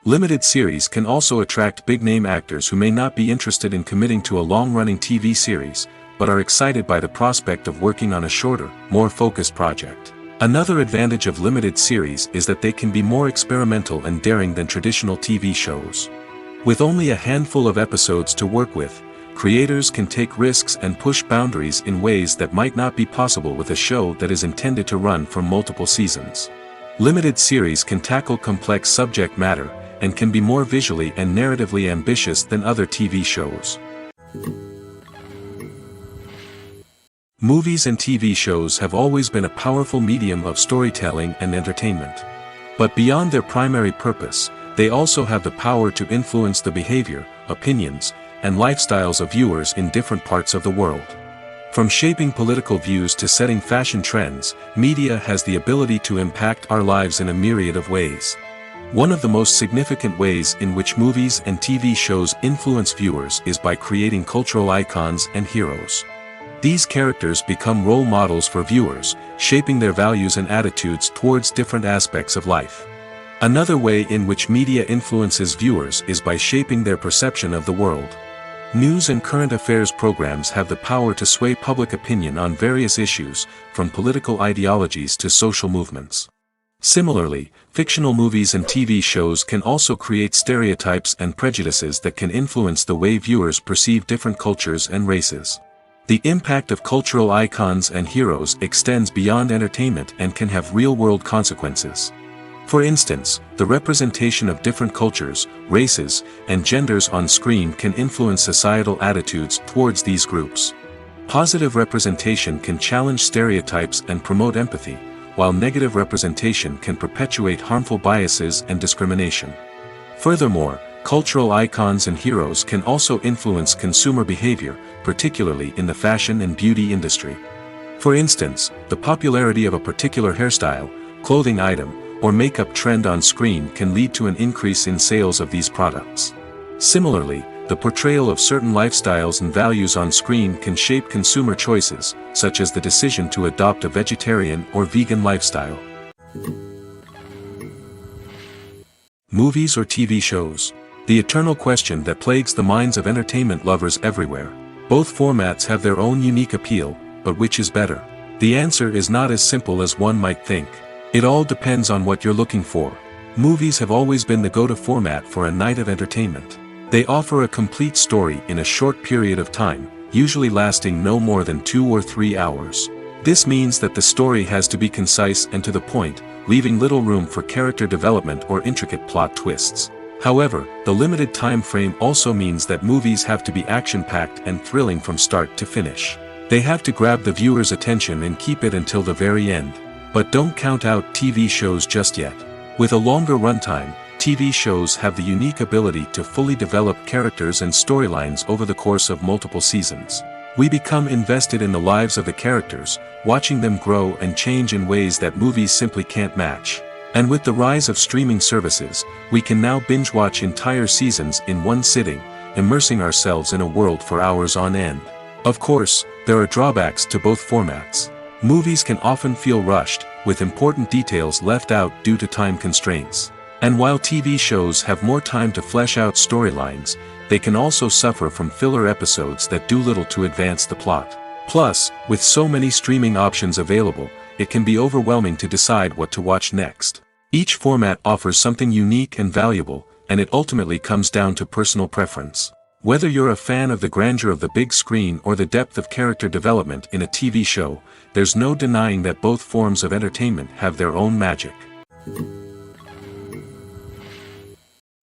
Limited series can also attract big-name actors who may not be interested in committing to a long-running TV series, but are excited by the prospect of working on a shorter, more focused project. Another advantage of limited series is that they can be more experimental and daring than traditional TV shows. With only a handful of episodes to work with, creators can take risks and push boundaries in ways that might not be possible with a show that is intended to run for multiple seasons. Limited series can tackle complex subject matter, and can be more visually and narratively ambitious than other TV shows. Movies and TV shows have always been a powerful medium of storytelling and entertainment. But beyond their primary purpose, they also have the power to influence the behavior, opinions, and lifestyles of viewers in different parts of the world. From shaping political views to setting fashion trends, media has the ability to impact our lives in a myriad of ways. One of the most significant ways in which movies and TV shows influence viewers is by creating cultural icons and heroes. These characters become role models for viewers, shaping their values and attitudes towards different aspects of life. Another way in which media influences viewers is by shaping their perception of the world. News and current affairs programs have the power to sway public opinion on various issues, from political ideologies to social movements. Similarly, fictional movies and TV shows can also create stereotypes and prejudices that can influence the way viewers perceive different cultures and races. The impact of cultural icons and heroes extends beyond entertainment and can have real-world consequences. For instance, the representation of different cultures, races, and genders on screen can influence societal attitudes towards these groups. Positive representation can challenge stereotypes and promote empathy, while negative representation can perpetuate harmful biases and discrimination. Furthermore, cultural icons and heroes can also influence consumer behavior, particularly in the fashion and beauty industry. For instance, the popularity of a particular hairstyle, clothing item, or makeup trend on screen can lead to an increase in sales of these products. Similarly, the portrayal of certain lifestyles and values on screen can shape consumer choices, such as the decision to adopt a vegetarian or vegan lifestyle. Movies or TV shows? The eternal question that plagues the minds of entertainment lovers everywhere. Both formats have their own unique appeal, but which is better? The answer is not as simple as one might think. It all depends on what you're looking for. Movies have always been the go-to format for a night of entertainment. They offer a complete story in a short period of time, usually lasting no more than 2 or 3 hours. This means that the story has to be concise and to the point, leaving little room for character development or intricate plot twists. However, the limited time frame also means that movies have to be action-packed and thrilling from start to finish. They have to grab the viewer's attention and keep it until the very end. But don't count out TV shows just yet. With a longer runtime, TV shows have the unique ability to fully develop characters and storylines over the course of multiple seasons. We become invested in the lives of the characters, watching them grow and change in ways that movies simply can't match. And with the rise of streaming services, we can now binge-watch entire seasons in one sitting, immersing ourselves in a world for hours on end. Of course, there are drawbacks to both formats. Movies can often feel rushed, with important details left out due to time constraints. And while TV shows have more time to flesh out storylines, they can also suffer from filler episodes that do little to advance the plot. Plus, with so many streaming options available, it can be overwhelming to decide what to watch next. Each format offers something unique and valuable, and it ultimately comes down to personal preference. Whether you're a fan of the grandeur of the big screen or the depth of character development in a TV show, there's no denying that both forms of entertainment have their own magic.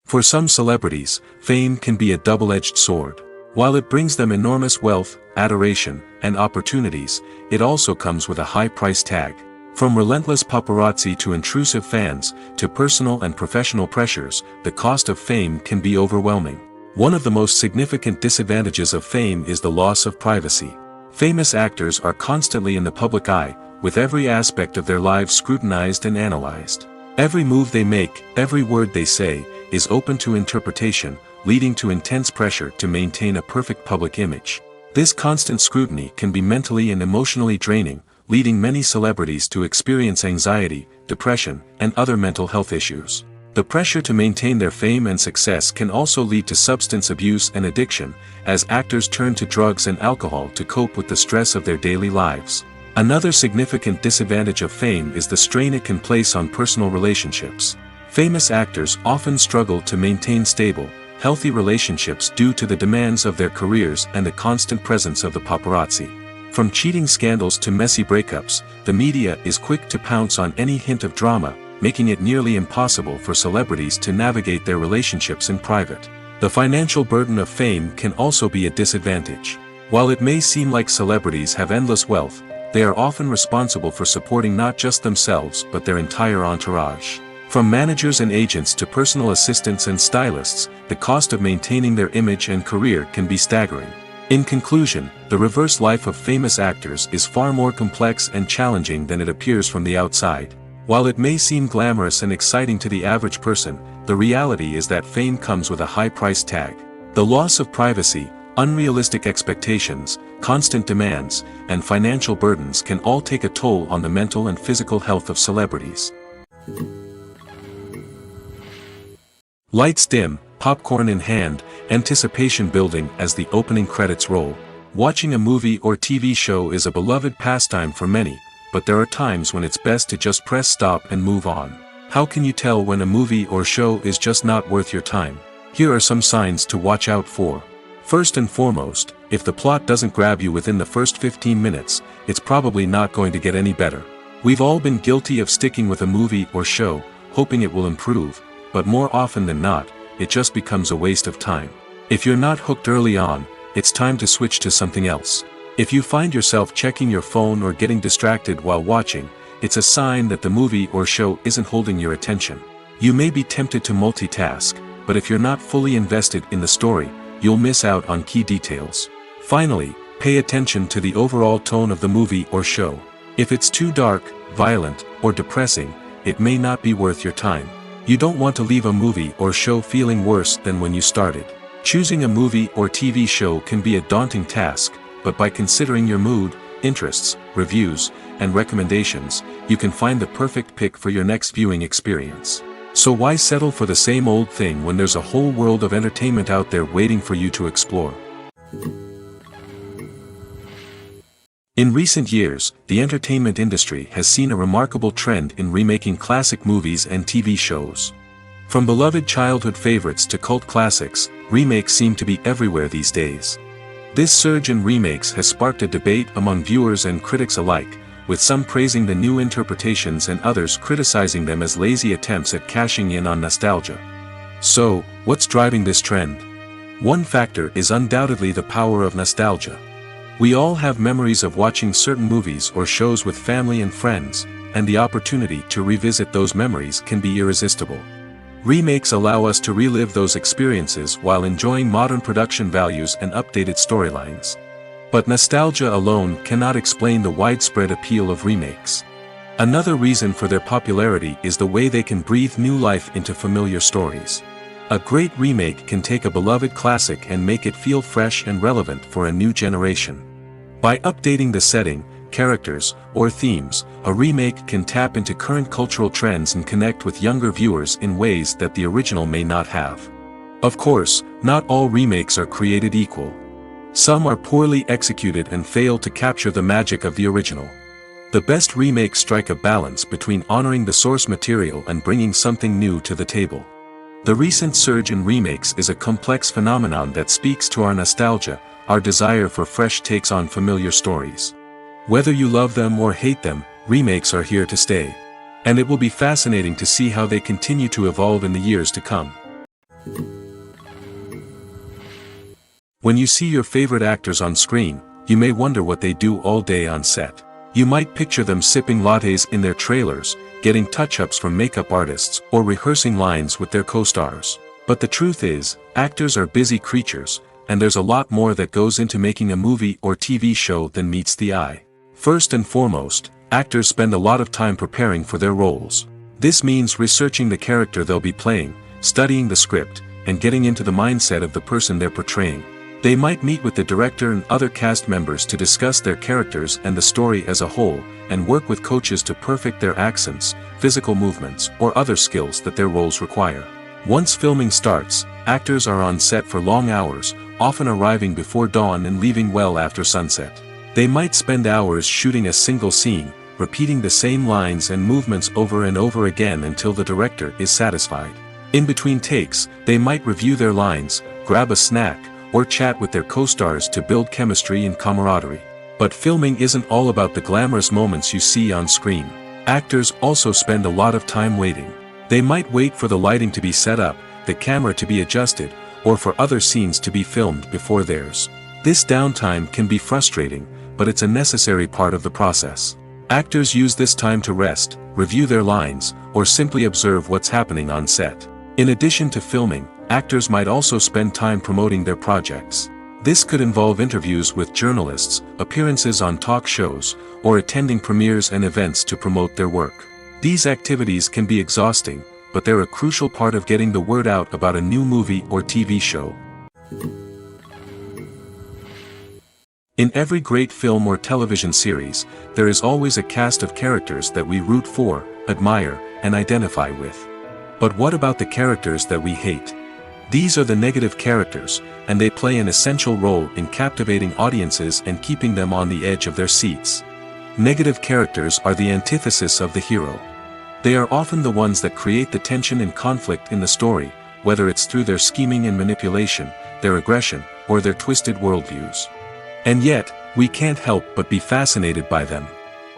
For some celebrities, fame can be a double-edged sword. While it brings them enormous wealth, adoration, and opportunities, it also comes with a high price tag. From relentless paparazzi to intrusive fans, to personal and professional pressures, the cost of fame can be overwhelming. One of the most significant disadvantages of fame is the loss of privacy. Famous actors are constantly in the public eye, with every aspect of their lives scrutinized and analyzed. Every move they make, every word they say, is open to interpretation, leading to intense pressure to maintain a perfect public image. This constant scrutiny can be mentally and emotionally draining, leading many celebrities to experience anxiety, depression, and other mental health issues. The pressure to maintain their fame and success can also lead to substance abuse and addiction, as actors turn to drugs and alcohol to cope with the stress of their daily lives. Another significant disadvantage of fame is the strain it can place on personal relationships. Famous actors often struggle to maintain stable, healthy relationships due to the demands of their careers and the constant presence of the paparazzi. From cheating scandals to messy breakups, the media is quick to pounce on any hint of drama, making it nearly impossible for celebrities to navigate their relationships in private. The financial burden of fame can also be a disadvantage. While it may seem like celebrities have endless wealth, they are often responsible for supporting not just themselves but their entire entourage. From managers and agents to personal assistants and stylists, the cost of maintaining their image and career can be staggering. In conclusion, the reverse life of famous actors is far more complex and challenging than it appears from the outside. While it may seem glamorous and exciting to the average person, the reality is that fame comes with a high price tag. The loss of privacy, unrealistic expectations, constant demands, and financial burdens can all take a toll on the mental and physical health of celebrities. Lights dim, popcorn in hand, anticipation building as the opening credits roll. Watching a movie or TV show is a beloved pastime for many, but there are times when it's best to just press stop and move on. How can you tell when a movie or show is just not worth your time? Here are some signs to watch out for. First and foremost, if the plot doesn't grab you within the first 15 minutes, it's probably not going to get any better. We've all been guilty of sticking with a movie or show, hoping it will improve, but more often than not, it just becomes a waste of time. If you're not hooked early on, it's time to switch to something else. If you find yourself checking your phone or getting distracted while watching, it's a sign that the movie or show isn't holding your attention. You may be tempted to multitask, but if you're not fully invested in the story, you'll miss out on key details. Finally, pay attention to the overall tone of the movie or show. If it's too dark, violent, or depressing, it may not be worth your time. You don't want to leave a movie or show feeling worse than when you started. Choosing a movie or TV show can be a daunting task, but by considering your mood, interests, reviews, and recommendations, you can find the perfect pick for your next viewing experience. So why settle for the same old thing when there's a whole world of entertainment out there waiting for you to explore? In recent years, the entertainment industry has seen a remarkable trend in remaking classic movies and TV shows. From beloved childhood favorites to cult classics, remakes seem to be everywhere these days. This surge in remakes has sparked a debate among viewers and critics alike, with some praising the new interpretations and others criticizing them as lazy attempts at cashing in on nostalgia. So, what's driving this trend? One factor is undoubtedly the power of nostalgia. We all have memories of watching certain movies or shows with family and friends, and the opportunity to revisit those memories can be irresistible. Remakes allow us to relive those experiences while enjoying modern production values and updated storylines. But nostalgia alone cannot explain the widespread appeal of remakes. Another reason for their popularity is the way they can breathe new life into familiar stories. A great remake can take a beloved classic and make it feel fresh and relevant for a new generation. By updating the setting, characters, or themes, a remake can tap into current cultural trends and connect with younger viewers in ways that the original may not have. Of course, not all remakes are created equal. Some are poorly executed and fail to capture the magic of the original. The best remakes strike a balance between honoring the source material and bringing something new to the table. The recent surge in remakes is a complex phenomenon that speaks to our nostalgia, our desire for fresh takes on familiar stories. Whether you love them or hate them, remakes are here to stay. And it will be fascinating to see how they continue to evolve in the years to come. When you see your favorite actors on screen, you may wonder what they do all day on set. You might picture them sipping lattes in their trailers, getting touch-ups from makeup artists, or rehearsing lines with their co-stars. But the truth is, actors are busy creatures, and there's a lot more that goes into making a movie or TV show than meets the eye. First and foremost, actors spend a lot of time preparing for their roles. This means researching the character they'll be playing, studying the script, and getting into the mindset of the person they're portraying. They might meet with the director and other cast members to discuss their characters and the story as a whole, and work with coaches to perfect their accents, physical movements, or other skills that their roles require. Once filming starts, actors are on set for long hours, often arriving before dawn and leaving well after sunset. They might spend hours shooting a single scene, repeating the same lines and movements over and over again until the director is satisfied. In between takes, they might review their lines, grab a snack, or chat with their co-stars to build chemistry and camaraderie. But filming isn't all about the glamorous moments you see on screen. Actors also spend a lot of time waiting. They might wait for the lighting to be set up, the camera to be adjusted, or for other scenes to be filmed before theirs. This downtime can be frustrating, but it's a necessary part of the process. Actors use this time to rest, review their lines, or simply observe what's happening on set. In addition to filming, actors might also spend time promoting their projects. This could involve interviews with journalists, appearances on talk shows, or attending premieres and events to promote their work. These activities can be exhausting, but they're a crucial part of getting the word out about a new movie or TV show. In every great film or television series, there is always a cast of characters that we root for, admire, and identify with. But what about the characters that we hate? These are the negative characters, and they play an essential role in captivating audiences and keeping them on the edge of their seats. Negative characters are the antithesis of the hero. They are often the ones that create the tension and conflict in the story, whether it's through their scheming and manipulation, their aggression, or their twisted worldviews. And yet, we can't help but be fascinated by them.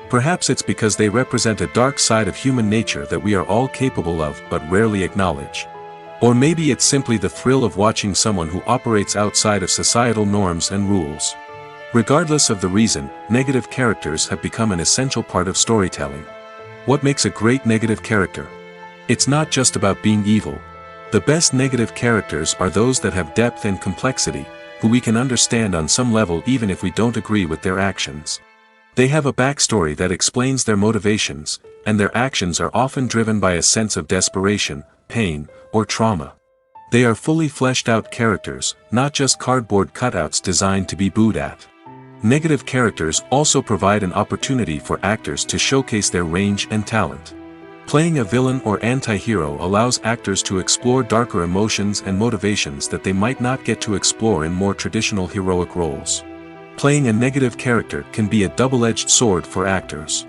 Perhaps it's because they represent a dark side of human nature that we are all capable of but rarely acknowledge. Or maybe it's simply the thrill of watching someone who operates outside of societal norms and rules. Regardless of the reason, negative characters have become an essential part of storytelling. What makes a great negative character? It's not just about being evil. The best negative characters are those that have depth and complexity, who we can understand on some level even if we don't agree with their actions. They have a backstory that explains their motivations, and their actions are often driven by a sense of desperation, pain, or trauma. They are fully fleshed out characters, not just cardboard cutouts designed to be booed at. Negative characters also provide an opportunity for actors to showcase their range and talent. Playing a villain or anti-hero allows actors to explore darker emotions and motivations that they might not get to explore in more traditional heroic roles. Playing a negative character can be a double-edged sword for actors.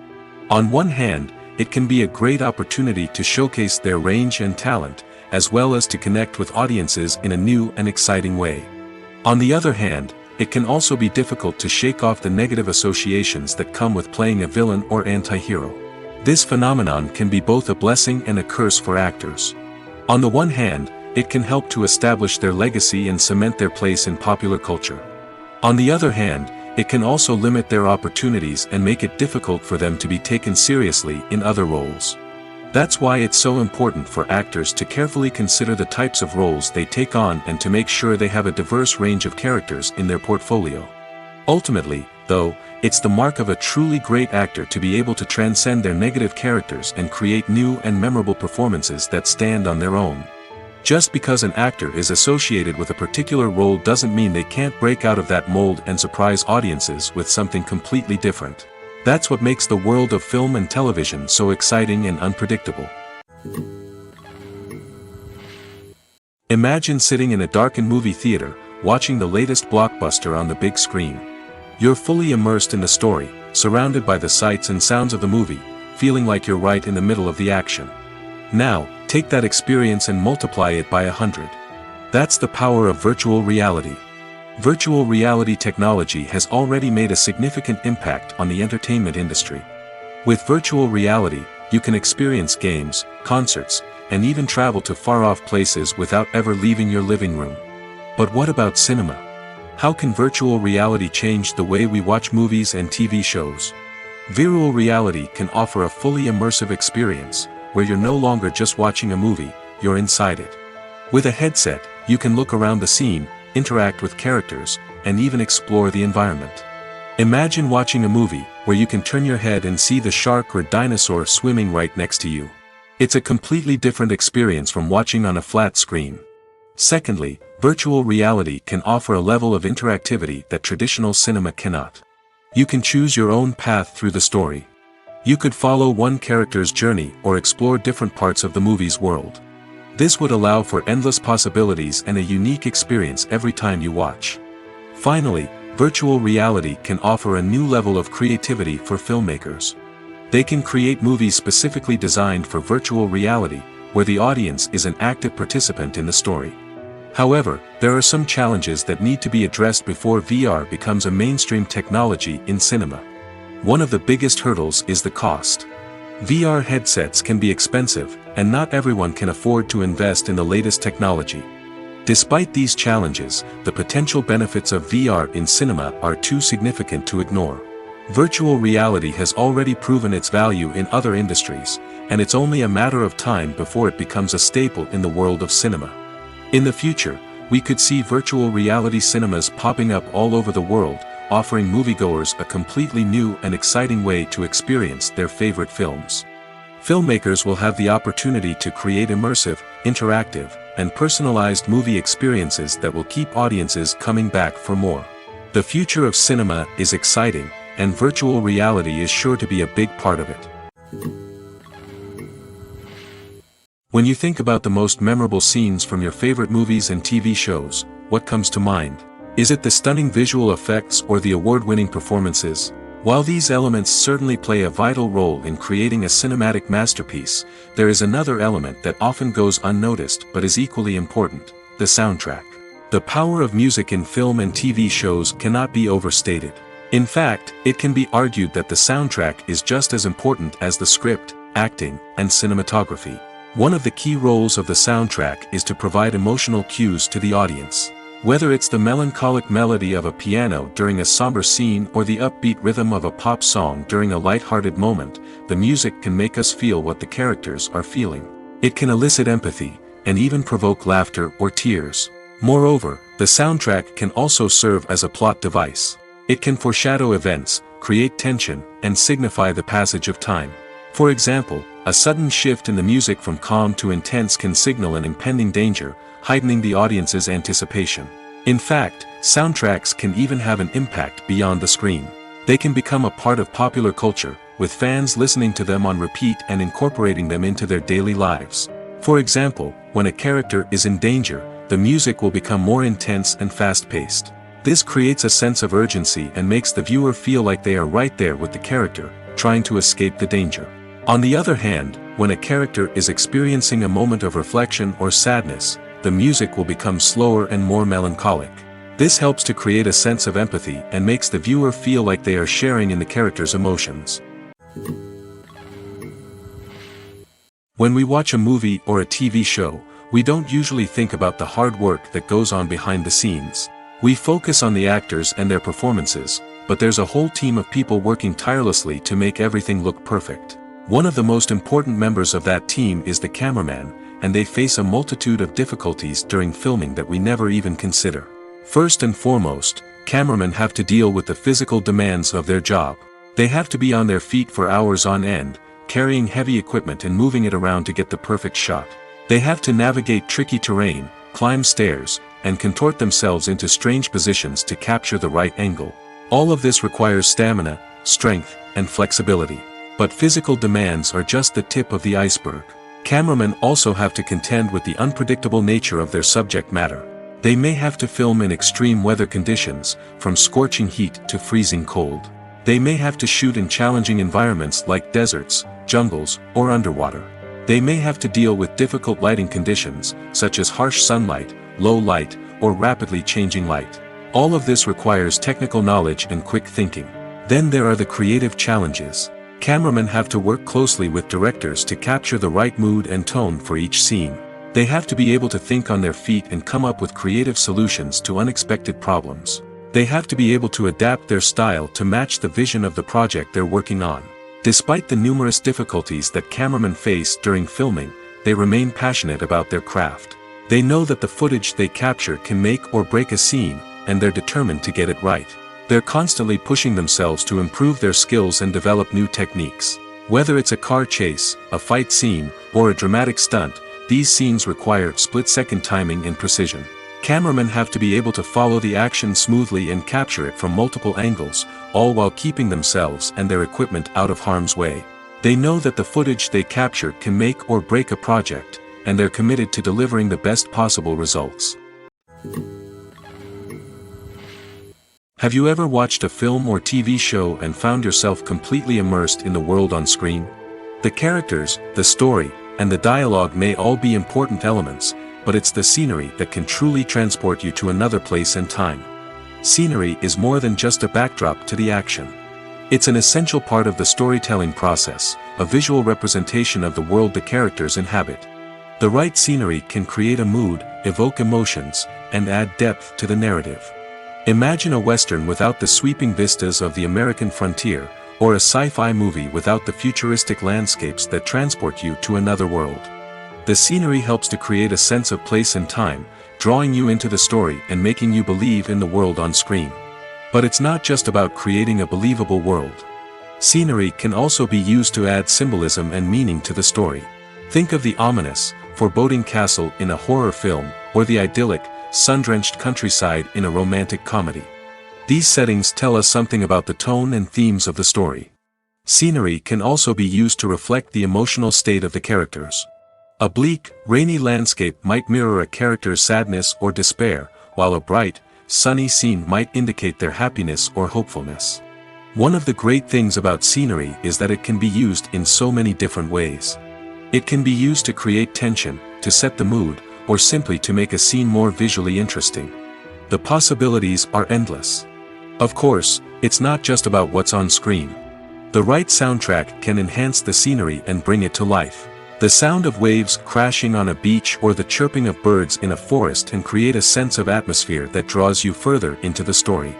On one hand, it can be a great opportunity to showcase their range and talent, as well as to connect with audiences in a new and exciting way. On the other hand, it can also be difficult to shake off the negative associations that come with playing a villain or anti-hero. This phenomenon can be both a blessing and a curse for actors. On the one hand, it can help to establish their legacy and cement their place in popular culture. On the other hand, it can also limit their opportunities and make it difficult for them to be taken seriously in other roles. That's why it's so important for actors to carefully consider the types of roles they take on and to make sure they have a diverse range of characters in their portfolio. Ultimately, though, it's the mark of a truly great actor to be able to transcend their negative characters and create new and memorable performances that stand on their own. Just because an actor is associated with a particular role doesn't mean they can't break out of that mold and surprise audiences with something completely different. That's what makes the world of film and television so exciting and unpredictable. Imagine sitting in a darkened movie theater, watching the latest blockbuster on the big screen. You're fully immersed in the story, surrounded by the sights and sounds of the movie, feeling like you're right in the middle of the action. Now, take that experience and multiply it by 100. That's the power of virtual reality. Virtual reality technology has already made a significant impact on the entertainment industry. With virtual reality, you can experience games, concerts, and even travel to far-off places without ever leaving your living room. But what about cinema? How can virtual reality change the way we watch movies and TV shows? Virtual reality can offer a fully immersive experience, where you're no longer just watching a movie, you're inside it. With a headset, you can look around the scene, interact with characters, and even explore the environment. Imagine watching a movie where you can turn your head and see the shark or dinosaur swimming right next to you. It's a completely different experience from watching on a flat screen. Secondly, virtual reality can offer a level of interactivity that traditional cinema cannot. You can choose your own path through the story. You could follow one character's journey or explore different parts of the movie's world. This would allow for endless possibilities and a unique experience every time you watch. Finally, Virtual reality can offer a new level of creativity for filmmakers. They can create movies specifically designed for virtual reality, where the audience is an active participant in the story. However, there are some challenges that need to be addressed before VR becomes a mainstream technology in cinema. One of the biggest hurdles is the cost. VR headsets can be expensive, and not everyone can afford to invest in the latest technology. Despite these challenges, the potential benefits of VR in cinema are too significant to ignore. Virtual reality has already proven its value in other industries, and it's only a matter of time before it becomes a staple in the world of cinema. In the future, we could see virtual reality cinemas popping up all over the world, offering moviegoers a completely new and exciting way to experience their favorite films. Filmmakers will have the opportunity to create immersive, interactive, and personalized movie experiences that will keep audiences coming back for more. The future of cinema is exciting, and virtual reality is sure to be a big part of it. When you think about the most memorable scenes from your favorite movies and TV shows, what comes to mind? Is it the stunning visual effects or the award-winning performances? While these elements certainly play a vital role in creating a cinematic masterpiece, there is another element that often goes unnoticed but is equally important: the soundtrack. The power of music in film and TV shows cannot be overstated. In fact, it can be argued that the soundtrack is just as important as the script, acting, and cinematography. One of the key roles of the soundtrack is to provide emotional cues to the audience. Whether it's the melancholic melody of a piano during a somber scene or the upbeat rhythm of a pop song during a light-hearted moment, the music can make us feel what the characters are feeling. It can elicit empathy, and even provoke laughter or tears. Moreover, the soundtrack can also serve as a plot device. It can foreshadow events, create tension, and signify the passage of time. For example, a sudden shift in the music from calm to intense can signal an impending danger, heightening the audience's anticipation. In fact, soundtracks can even have an impact beyond the screen. They can become a part of popular culture, with fans listening to them on repeat and incorporating them into their daily lives. For example, when a character is in danger, the music will become more intense and fast-paced. This creates a sense of urgency and makes the viewer feel like they are right there with the character, trying to escape the danger. On the other hand, when a character is experiencing a moment of reflection or sadness, the music will become slower and more melancholic. This helps to create a sense of empathy and makes the viewer feel like they are sharing in the character's emotions. When we watch a movie or a TV show, we don't usually think about the hard work that goes on behind the scenes. We focus on the actors and their performances, but there's a whole team of people working tirelessly to make everything look perfect. One of the most important members of that team is the cameraman, and they face a multitude of difficulties during filming that we never even consider. First and foremost, cameramen have to deal with the physical demands of their job. They have to be on their feet for hours on end, carrying heavy equipment and moving it around to get the perfect shot. They have to navigate tricky terrain, climb stairs, and contort themselves into strange positions to capture the right angle. All of this requires stamina, strength, and flexibility. But physical demands are just the tip of the iceberg. Cameramen also have to contend with the unpredictable nature of their subject matter. They may have to film in extreme weather conditions, from scorching heat to freezing cold. They may have to shoot in challenging environments like deserts, jungles, or underwater. They may have to deal with difficult lighting conditions, such as harsh sunlight, low light, or rapidly changing light. All of this requires technical knowledge and quick thinking. Then there are the creative challenges. Cameramen have to work closely with directors to capture the right mood and tone for each scene. They have to be able to think on their feet and come up with creative solutions to unexpected problems. They have to be able to adapt their style to match the vision of the project they're working on. Despite the numerous difficulties that cameramen face during filming, they remain passionate about their craft. They know that the footage they capture can make or break a scene, and they're determined to get it right. They're constantly pushing themselves to improve their skills and develop new techniques. Whether it's a car chase, a fight scene, or a dramatic stunt, these scenes require split-second timing and precision. Cameramen have to be able to follow the action smoothly and capture it from multiple angles, all while keeping themselves and their equipment out of harm's way. They know that the footage they capture can make or break a project, and they're committed to delivering the best possible results. Have you ever watched a film or TV show and found yourself completely immersed in the world on screen? The characters, the story, and the dialogue may all be important elements, but it's the scenery that can truly transport you to another place and time. Scenery is more than just a backdrop to the action. It's an essential part of the storytelling process, a visual representation of the world the characters inhabit. The right scenery can create a mood, evoke emotions, and add depth to the narrative. Imagine a Western without the sweeping vistas of the American frontier, or a sci-fi movie without the futuristic landscapes that transport you to another world. The scenery helps to create a sense of place and time, drawing you into the story and making you believe in the world on screen. But it's not just about creating a believable world. Scenery can also be used to add symbolism and meaning to the story. Think of the ominous, foreboding castle in a horror film, or the idyllic, sun-drenched countryside in a romantic comedy. These settings tell us something about the tone and themes of the story. Scenery can also be used to reflect the emotional state of the characters. A bleak, rainy landscape might mirror a character's sadness or despair, while a bright, sunny scene might indicate their happiness or hopefulness. One of the great things about scenery is that it can be used in so many different ways. It can be used to create tension, to set the mood, or simply to make a scene more visually interesting. The possibilities are endless. Of course, it's not just about what's on screen. The right soundtrack can enhance the scenery and bring it to life. The sound of waves crashing on a beach or the chirping of birds in a forest can create a sense of atmosphere that draws you further into the story.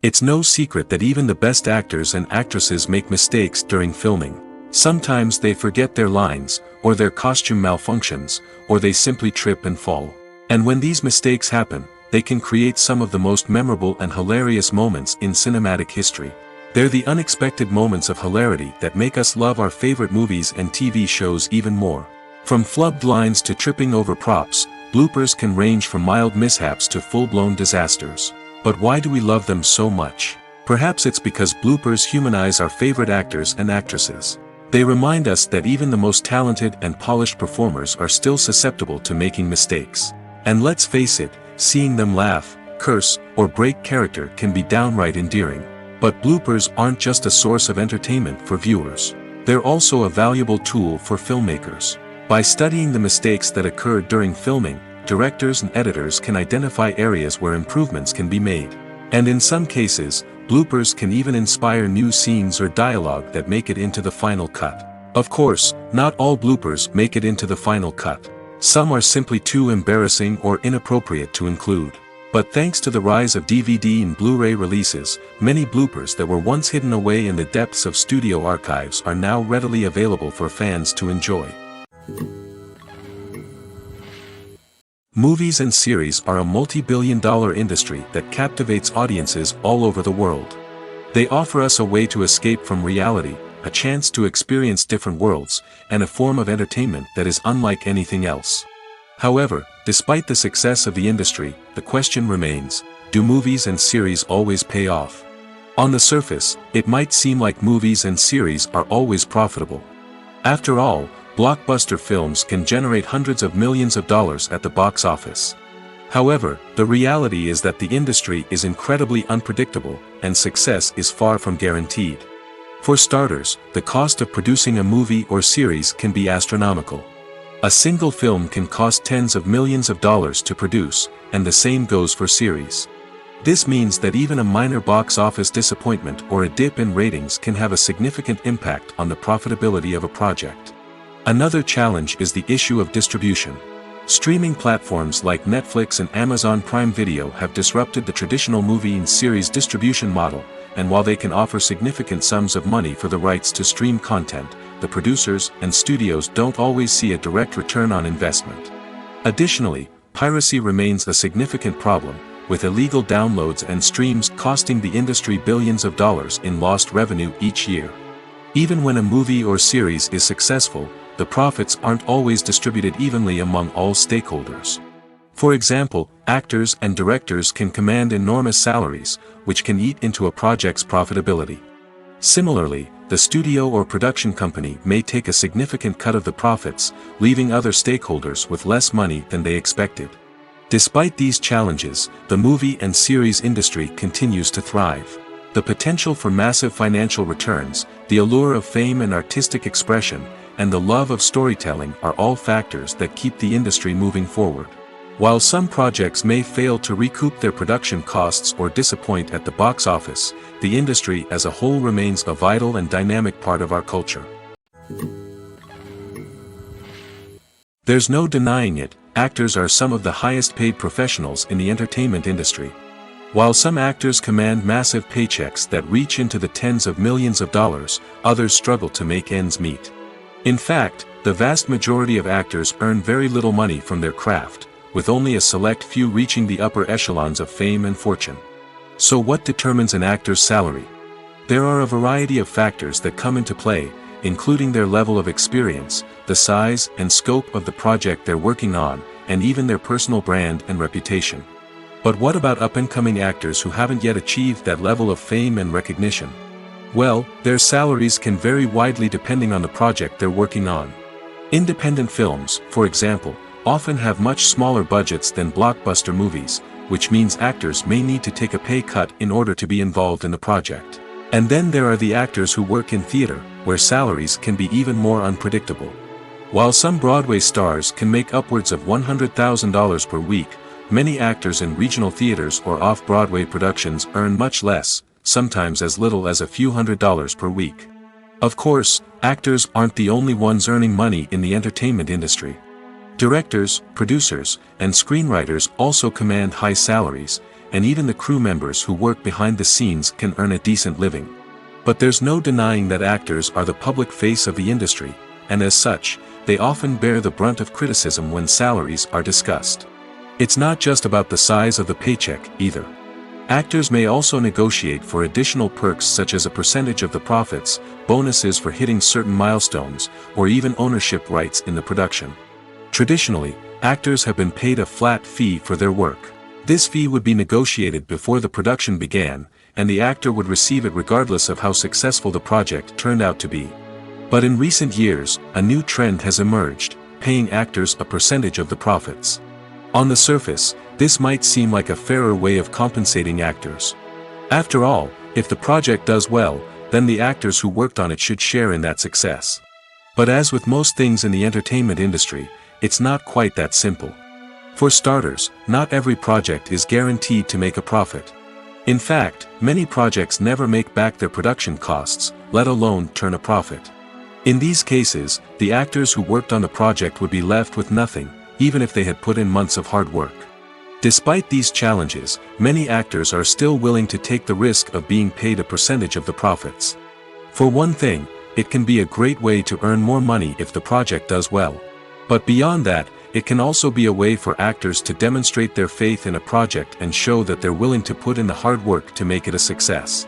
It's no secret that even the best actors and actresses make mistakes during filming. Sometimes they forget their lines, or their costume malfunctions, or they simply trip and fall. And when these mistakes happen, they can create some of the most memorable and hilarious moments in cinematic history. They're the unexpected moments of hilarity that make us love our favorite movies and TV shows even more. From flubbed lines to tripping over props, bloopers can range from mild mishaps to full-blown disasters. But why do we love them so much? Perhaps it's because bloopers humanize our favorite actors and actresses. They remind us that even the most talented and polished performers are still susceptible to making mistakes. And let's face it, seeing them laugh, curse, or break character can be downright endearing. But bloopers aren't just a source of entertainment for viewers. They're also a valuable tool for filmmakers. By studying the mistakes that occurred during filming, directors and editors can identify areas where improvements can be made. And in some cases, bloopers can even inspire new scenes or dialogue that make it into the final cut. Of course, not all bloopers make it into the final cut. Some are simply too embarrassing or inappropriate to include. But thanks to the rise of DVD and Blu-ray releases, many bloopers that were once hidden away in the depths of studio archives are now readily available for fans to enjoy. Movies and series are a multi-billion-dollar industry that captivates audiences all over the world. They offer us a way to escape from reality, a chance to experience different worlds, and a form of entertainment that is unlike anything else. However, despite the success of the industry, the question remains, do movies and series always pay off? On the surface, it might seem like movies and series are always profitable. After all, blockbuster films can generate hundreds of millions of dollars at the box office. However, the reality is that the industry is incredibly unpredictable, and success is far from guaranteed. For starters, the cost of producing a movie or series can be astronomical. A single film can cost tens of millions of dollars to produce, and the same goes for series. This means that even a minor box office disappointment or a dip in ratings can have a significant impact on the profitability of a project. Another challenge is the issue of distribution. Streaming platforms like Netflix and Amazon Prime Video have disrupted the traditional movie and series distribution model, and while they can offer significant sums of money for the rights to stream content, the producers and studios don't always see a direct return on investment. Additionally, piracy remains a significant problem, with illegal downloads and streams costing the industry billions of dollars in lost revenue each year. Even when a movie or series is successful, the profits aren't always distributed evenly among all stakeholders. For example, actors and directors can command enormous salaries, which can eat into a project's profitability. Similarly, the studio or production company may take a significant cut of the profits, leaving other stakeholders with less money than they expected. Despite these challenges, the movie and series industry continues to thrive. The potential for massive financial returns, the allure of fame and artistic expression, and the love of storytelling are all factors that keep the industry moving forward. While some projects may fail to recoup their production costs or disappoint at the box office, the industry as a whole remains a vital and dynamic part of our culture. There's no denying it, actors are some of the highest paid professionals in the entertainment industry. While some actors command massive paychecks that reach into the tens of millions of dollars, others struggle to make ends meet. In fact, the vast majority of actors earn very little money from their craft, with only a select few reaching the upper echelons of fame and fortune. So what determines an actor's salary? There are a variety of factors that come into play, including their level of experience, the size and scope of the project they're working on, and even their personal brand and reputation. But what about up-and-coming actors who haven't yet achieved that level of fame and recognition? Well, their salaries can vary widely depending on the project they're working on. Independent films, for example, often have much smaller budgets than blockbuster movies, which means actors may need to take a pay cut in order to be involved in the project. And then there are the actors who work in theater, where salaries can be even more unpredictable. While some Broadway stars can make upwards of $100,000 per week, many actors in regional theaters or off-Broadway productions earn much less, sometimes as little as a few $100s per week. Of course, actors aren't the only ones earning money in the entertainment industry. Directors, producers, and screenwriters also command high salaries, and even the crew members who work behind the scenes can earn a decent living. But there's no denying that actors are the public face of the industry, and as such, they often bear the brunt of criticism when salaries are discussed. It's not just about the size of the paycheck, either. Actors may also negotiate for additional perks such as a percentage of the profits, bonuses for hitting certain milestones, or even ownership rights in the production. Traditionally, actors have been paid a flat fee for their work. This fee would be negotiated before the production began, and the actor would receive it regardless of how successful the project turned out to be. But in recent years, a new trend has emerged, paying actors a percentage of the profits. On the surface, this might seem like a fairer way of compensating actors. After all, if the project does well, then the actors who worked on it should share in that success. But as with most things in the entertainment industry, it's not quite that simple. For starters, not every project is guaranteed to make a profit. In fact, many projects never make back their production costs, let alone turn a profit. In these cases, the actors who worked on the project would be left with nothing, even if they had put in months of hard work. Despite these challenges, many actors are still willing to take the risk of being paid a percentage of the profits. For one thing, it can be a great way to earn more money if the project does well. But beyond that, it can also be a way for actors to demonstrate their faith in a project and show that they're willing to put in the hard work to make it a success.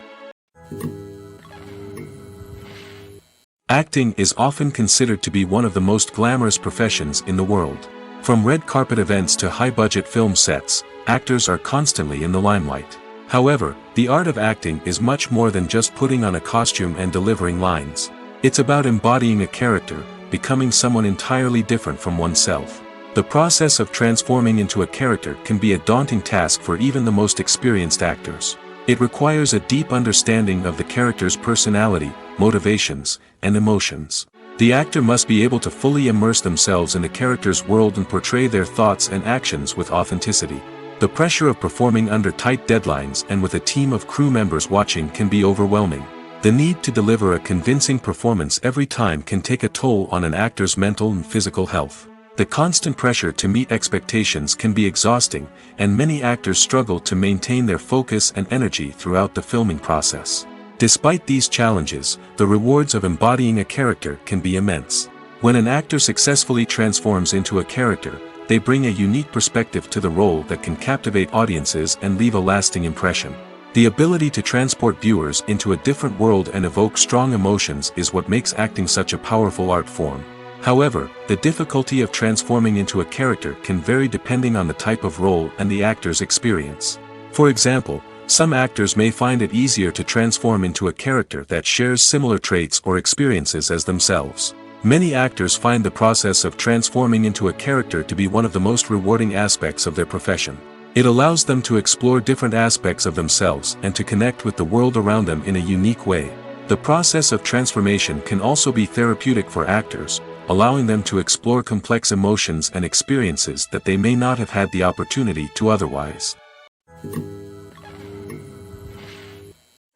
Acting is often considered to be one of the most glamorous professions in the world. From red carpet events to high-budget film sets, actors are constantly in the limelight. However, the art of acting is much more than just putting on a costume and delivering lines. It's about embodying a character, becoming someone entirely different from oneself. The process of transforming into a character can be a daunting task for even the most experienced actors. It requires a deep understanding of the character's personality, motivations, and emotions. The actor must be able to fully immerse themselves in the character's world and portray their thoughts and actions with authenticity. The pressure of performing under tight deadlines and with a team of crew members watching can be overwhelming. The need to deliver a convincing performance every time can take a toll on an actor's mental and physical health. The constant pressure to meet expectations can be exhausting, and many actors struggle to maintain their focus and energy throughout the filming process. Despite these challenges, the rewards of embodying a character can be immense. When an actor successfully transforms into a character, they bring a unique perspective to the role that can captivate audiences and leave a lasting impression. The ability to transport viewers into a different world and evoke strong emotions is what makes acting such a powerful art form. However, the difficulty of transforming into a character can vary depending on the type of role and the actor's experience. For example, some actors may find it easier to transform into a character that shares similar traits or experiences as themselves. Many actors find the process of transforming into a character to be one of the most rewarding aspects of their profession. It allows them to explore different aspects of themselves and to connect with the world around them in a unique way. The process of transformation can also be therapeutic for actors, allowing them to explore complex emotions and experiences that they may not have had the opportunity to otherwise.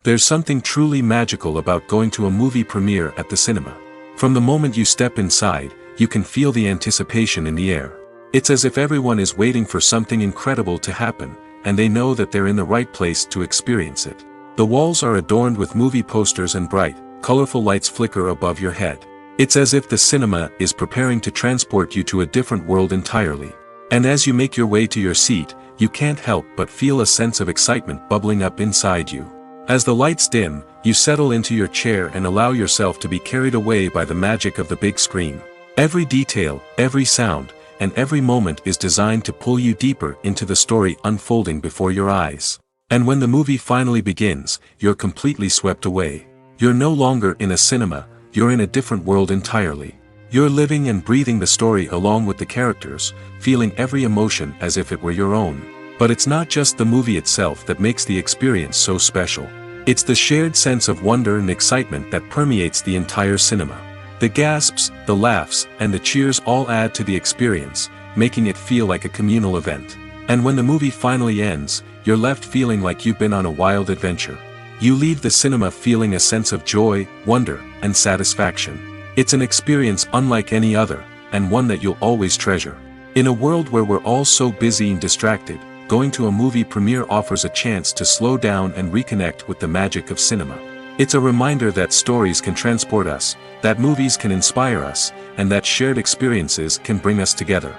There's something truly magical about going to a movie premiere at the cinema. From the moment you step inside, you can feel the anticipation in the air. It's as if everyone is waiting for something incredible to happen, and they know that they're in the right place to experience it. The walls are adorned with movie posters and bright, colorful lights flicker above your head. It's as if the cinema is preparing to transport you to a different world entirely. And as you make your way to your seat, you can't help but feel a sense of excitement bubbling up inside you. As the lights dim, you settle into your chair and allow yourself to be carried away by the magic of the big screen. Every detail, every sound, and every moment is designed to pull you deeper into the story unfolding before your eyes. And when the movie finally begins, you're completely swept away. You're no longer in a cinema, you're in a different world entirely. You're living and breathing the story along with the characters, feeling every emotion as if it were your own. But it's not just the movie itself that makes the experience so special. It's the shared sense of wonder and excitement that permeates the entire cinema. The gasps, the laughs, and the cheers all add to the experience, making it feel like a communal event. And when the movie finally ends, you're left feeling like you've been on a wild adventure. You leave the cinema feeling a sense of joy, wonder, and satisfaction. It's an experience unlike any other, and one that you'll always treasure. In a world where we're all so busy and distracted, going to a movie premiere offers a chance to slow down and reconnect with the magic of cinema. It's a reminder that stories can transport us, that movies can inspire us, and that shared experiences can bring us together.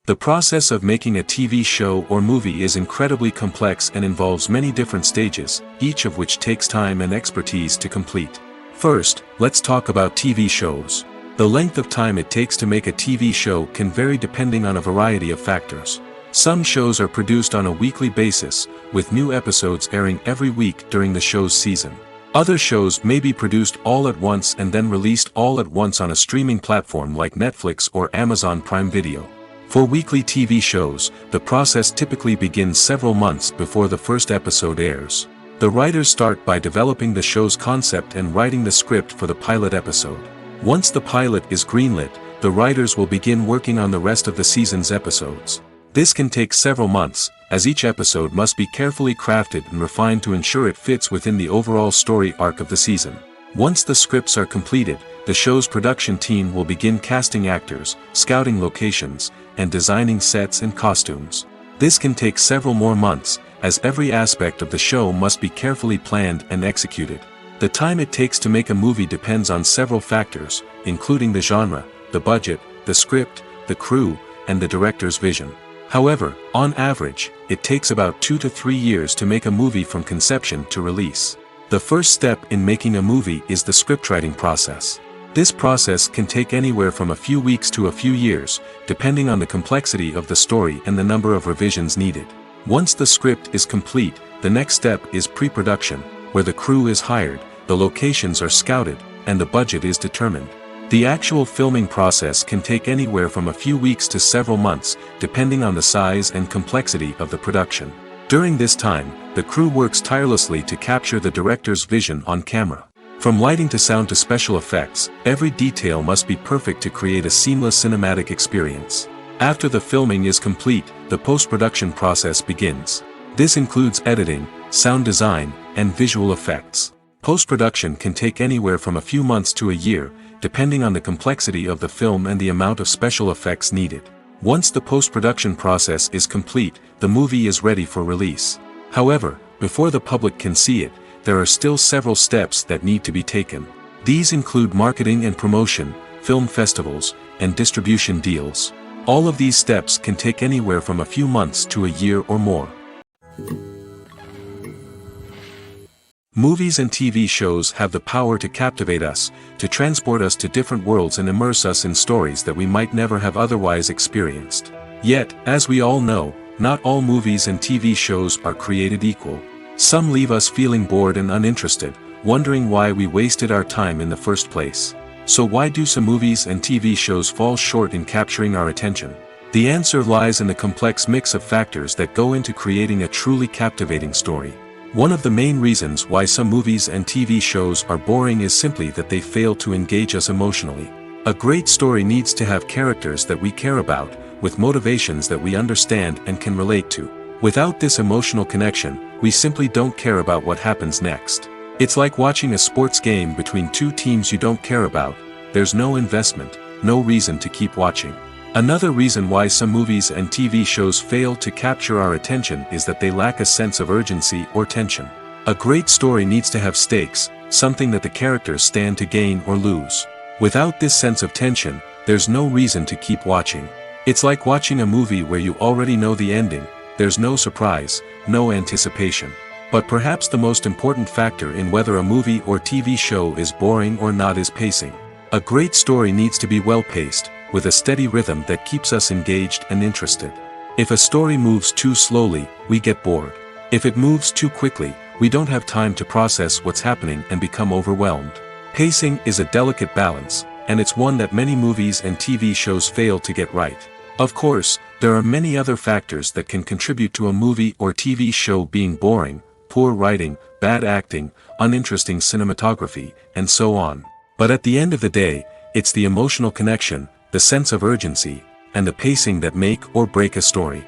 The process of making a TV show or movie is incredibly complex and involves many different stages, each of which takes time and expertise to complete. First, let's talk about TV shows. The length of time it takes to make a TV show can vary depending on a variety of factors. Some shows are produced on a weekly basis, with new episodes airing every week during the show's season. Other shows may be produced all at once and then released all at once on a streaming platform like Netflix or Amazon Prime Video. For weekly TV shows, the process typically begins several months before the first episode airs. The writers start by developing the show's concept and writing the script for the pilot episode. Once the pilot is greenlit, the writers will begin working on the rest of the season's episodes. This can take several months, as each episode must be carefully crafted and refined to ensure it fits within the overall story arc of the season. Once the scripts are completed, the show's production team will begin casting actors, scouting locations, and designing sets and costumes. This can take several more months, as every aspect of the show must be carefully planned and executed. The time it takes to make a movie depends on several factors, including the genre, the budget, the script, the crew, and the director's vision. However, on average, it takes about 2 to 3 years to make a movie from conception to release. The first step in making a movie is the scriptwriting process. This process can take anywhere from a few weeks to a few years, depending on the complexity of the story and the number of revisions needed. Once the script is complete, the next step is pre-production, where the crew is hired, the locations are scouted, and the budget is determined. The actual filming process can take anywhere from a few weeks to several months, depending on the size and complexity of the production. During this time, the crew works tirelessly to capture the director's vision on camera. From lighting to sound to special effects, every detail must be perfect to create a seamless cinematic experience. After the filming is complete, the post-production process begins. This includes editing, sound design, and visual effects. Post-production can take anywhere from a few months to a year, depending on the complexity of the film and the amount of special effects needed. Once the post-production process is complete, the movie is ready for release. However, before the public can see it, there are still several steps that need to be taken. These include marketing and promotion, film festivals, and distribution deals. All of these steps can take anywhere from a few months to a year or more. Movies and TV shows have the power to captivate us, to transport us to different worlds and immerse us in stories that we might never have otherwise experienced. Yet, as we all know, not all movies and TV shows are created equal. Some leave us feeling bored and uninterested, wondering why we wasted our time in the first place. So why do some movies and TV shows fall short in capturing our attention? The answer lies in the complex mix of factors that go into creating a truly captivating story. One of the main reasons why some movies and TV shows are boring is simply that they fail to engage us emotionally. A great story needs to have characters that we care about, with motivations that we understand and can relate to. Without this emotional connection, we simply don't care about what happens next. It's like watching a sports game between two teams you don't care about. There's no investment, no reason to keep watching. Another reason why some movies and TV shows fail to capture our attention is that they lack a sense of urgency or tension. A great story needs to have stakes, something that the characters stand to gain or lose. Without this sense of tension, there's no reason to keep watching. It's like watching a movie where you already know the ending. There's no surprise, no anticipation. But perhaps the most important factor in whether a movie or TV show is boring or not is pacing. A great story needs to be well-paced, with a steady rhythm that keeps us engaged and interested. If a story moves too slowly, we get bored. If it moves too quickly, we don't have time to process what's happening and become overwhelmed. Pacing is a delicate balance, and it's one that many movies and TV shows fail to get right. Of course, there are many other factors that can contribute to a movie or TV show being boring: poor writing, bad acting, uninteresting cinematography, and so on. But at the end of the day, it's the emotional connection, the sense of urgency, and the pacing that make or break a story.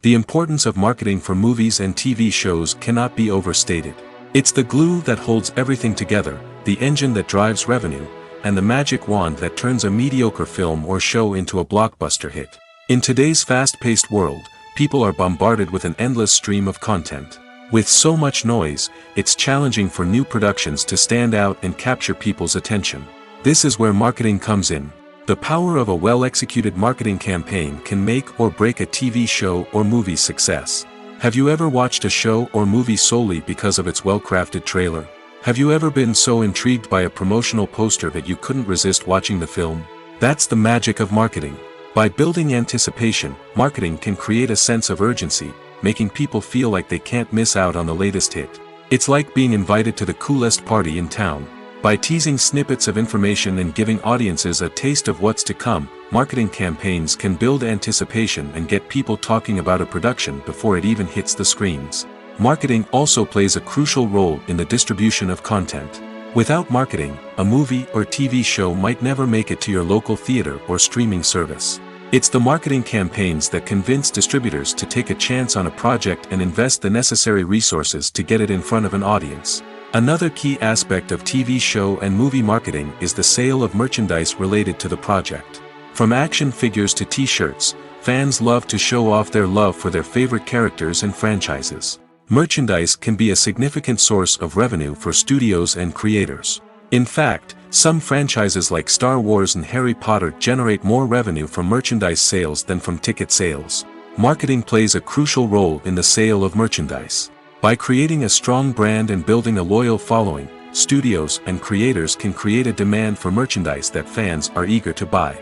The importance of marketing for movies and TV shows cannot be overstated. It's the glue that holds everything together, the engine that drives revenue, and the magic wand that turns a mediocre film or show into a blockbuster hit. In today's fast-paced world, people are bombarded with an endless stream of content. With so much noise, it's challenging for new productions to stand out and capture people's attention. This is where marketing comes in. The power of a well-executed marketing campaign can make or break a TV show or movie's success. Have you ever watched a show or movie solely because of its well-crafted trailer? Have you ever been so intrigued by a promotional poster that you couldn't resist watching the film? That's the magic of marketing. By building anticipation, marketing can create a sense of urgency, making people feel like they can't miss out on the latest hit. It's like being invited to the coolest party in town. By teasing snippets of information and giving audiences a taste of what's to come, marketing campaigns can build anticipation and get people talking about a production before it even hits the screens. Marketing also plays a crucial role in the distribution of content. Without marketing, a movie or TV show might never make it to your local theater or streaming service. It's the marketing campaigns that convince distributors to take a chance on a project and invest the necessary resources to get it in front of an audience. Another key aspect of TV show and movie marketing is the sale of merchandise related to the project. From action figures to t-shirts, fans love to show off their love for their favorite characters and franchises. Merchandise can be a significant source of revenue for studios and creators. In fact, some franchises like Star Wars and Harry Potter generate more revenue from merchandise sales than from ticket sales. Marketing plays a crucial role in the sale of merchandise. By creating a strong brand and building a loyal following, studios and creators can create a demand for merchandise that fans are eager to buy.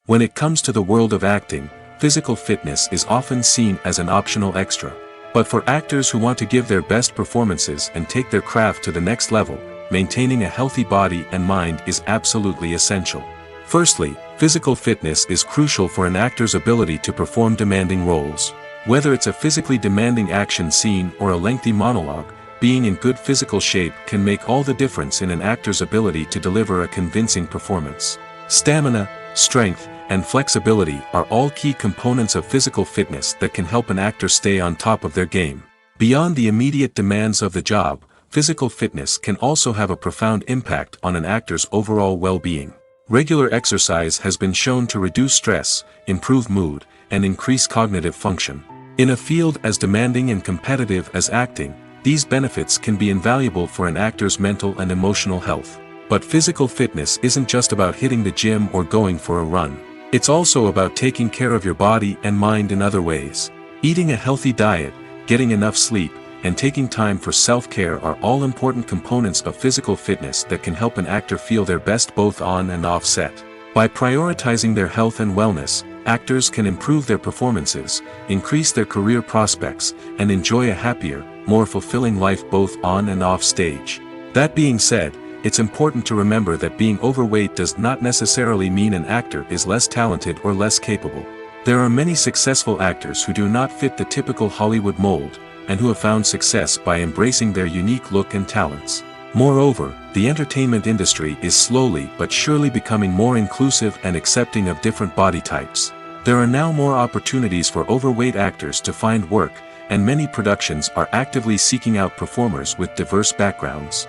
When it comes to the world of acting, physical fitness is often seen as an optional extra. But for actors who want to give their best performances and take their craft to the next level, maintaining a healthy body and mind is absolutely essential. Firstly, physical fitness is crucial for an actor's ability to perform demanding roles. Whether it's a physically demanding action scene or a lengthy monologue, being in good physical shape can make all the difference in an actor's ability to deliver a convincing performance. Stamina, strength, and flexibility are all key components of physical fitness that can help an actor stay on top of their game. Beyond the immediate demands of the job, physical fitness can also have a profound impact on an actor's overall well-being. Regular exercise has been shown to reduce stress, improve mood, and increase cognitive function. In a field as demanding and competitive as acting, these benefits can be invaluable for an actor's mental and emotional health. But physical fitness isn't just about hitting the gym or going for a run. It's also about taking care of your body and mind in other ways. Eating a healthy diet, getting enough sleep, and taking time for self-care are all important components of physical fitness that can help an actor feel their best both on and off set. By prioritizing their health and wellness, actors can improve their performances, increase their career prospects, and enjoy a happier, more fulfilling life both on and off stage. That being said, it's important to remember that being overweight does not necessarily mean an actor is less talented or less capable. There are many successful actors who do not fit the typical Hollywood mold, and who have found success by embracing their unique look and talents. Moreover, the entertainment industry is slowly but surely becoming more inclusive and accepting of different body types. There are now more opportunities for overweight actors to find work, and many productions are actively seeking out performers with diverse backgrounds.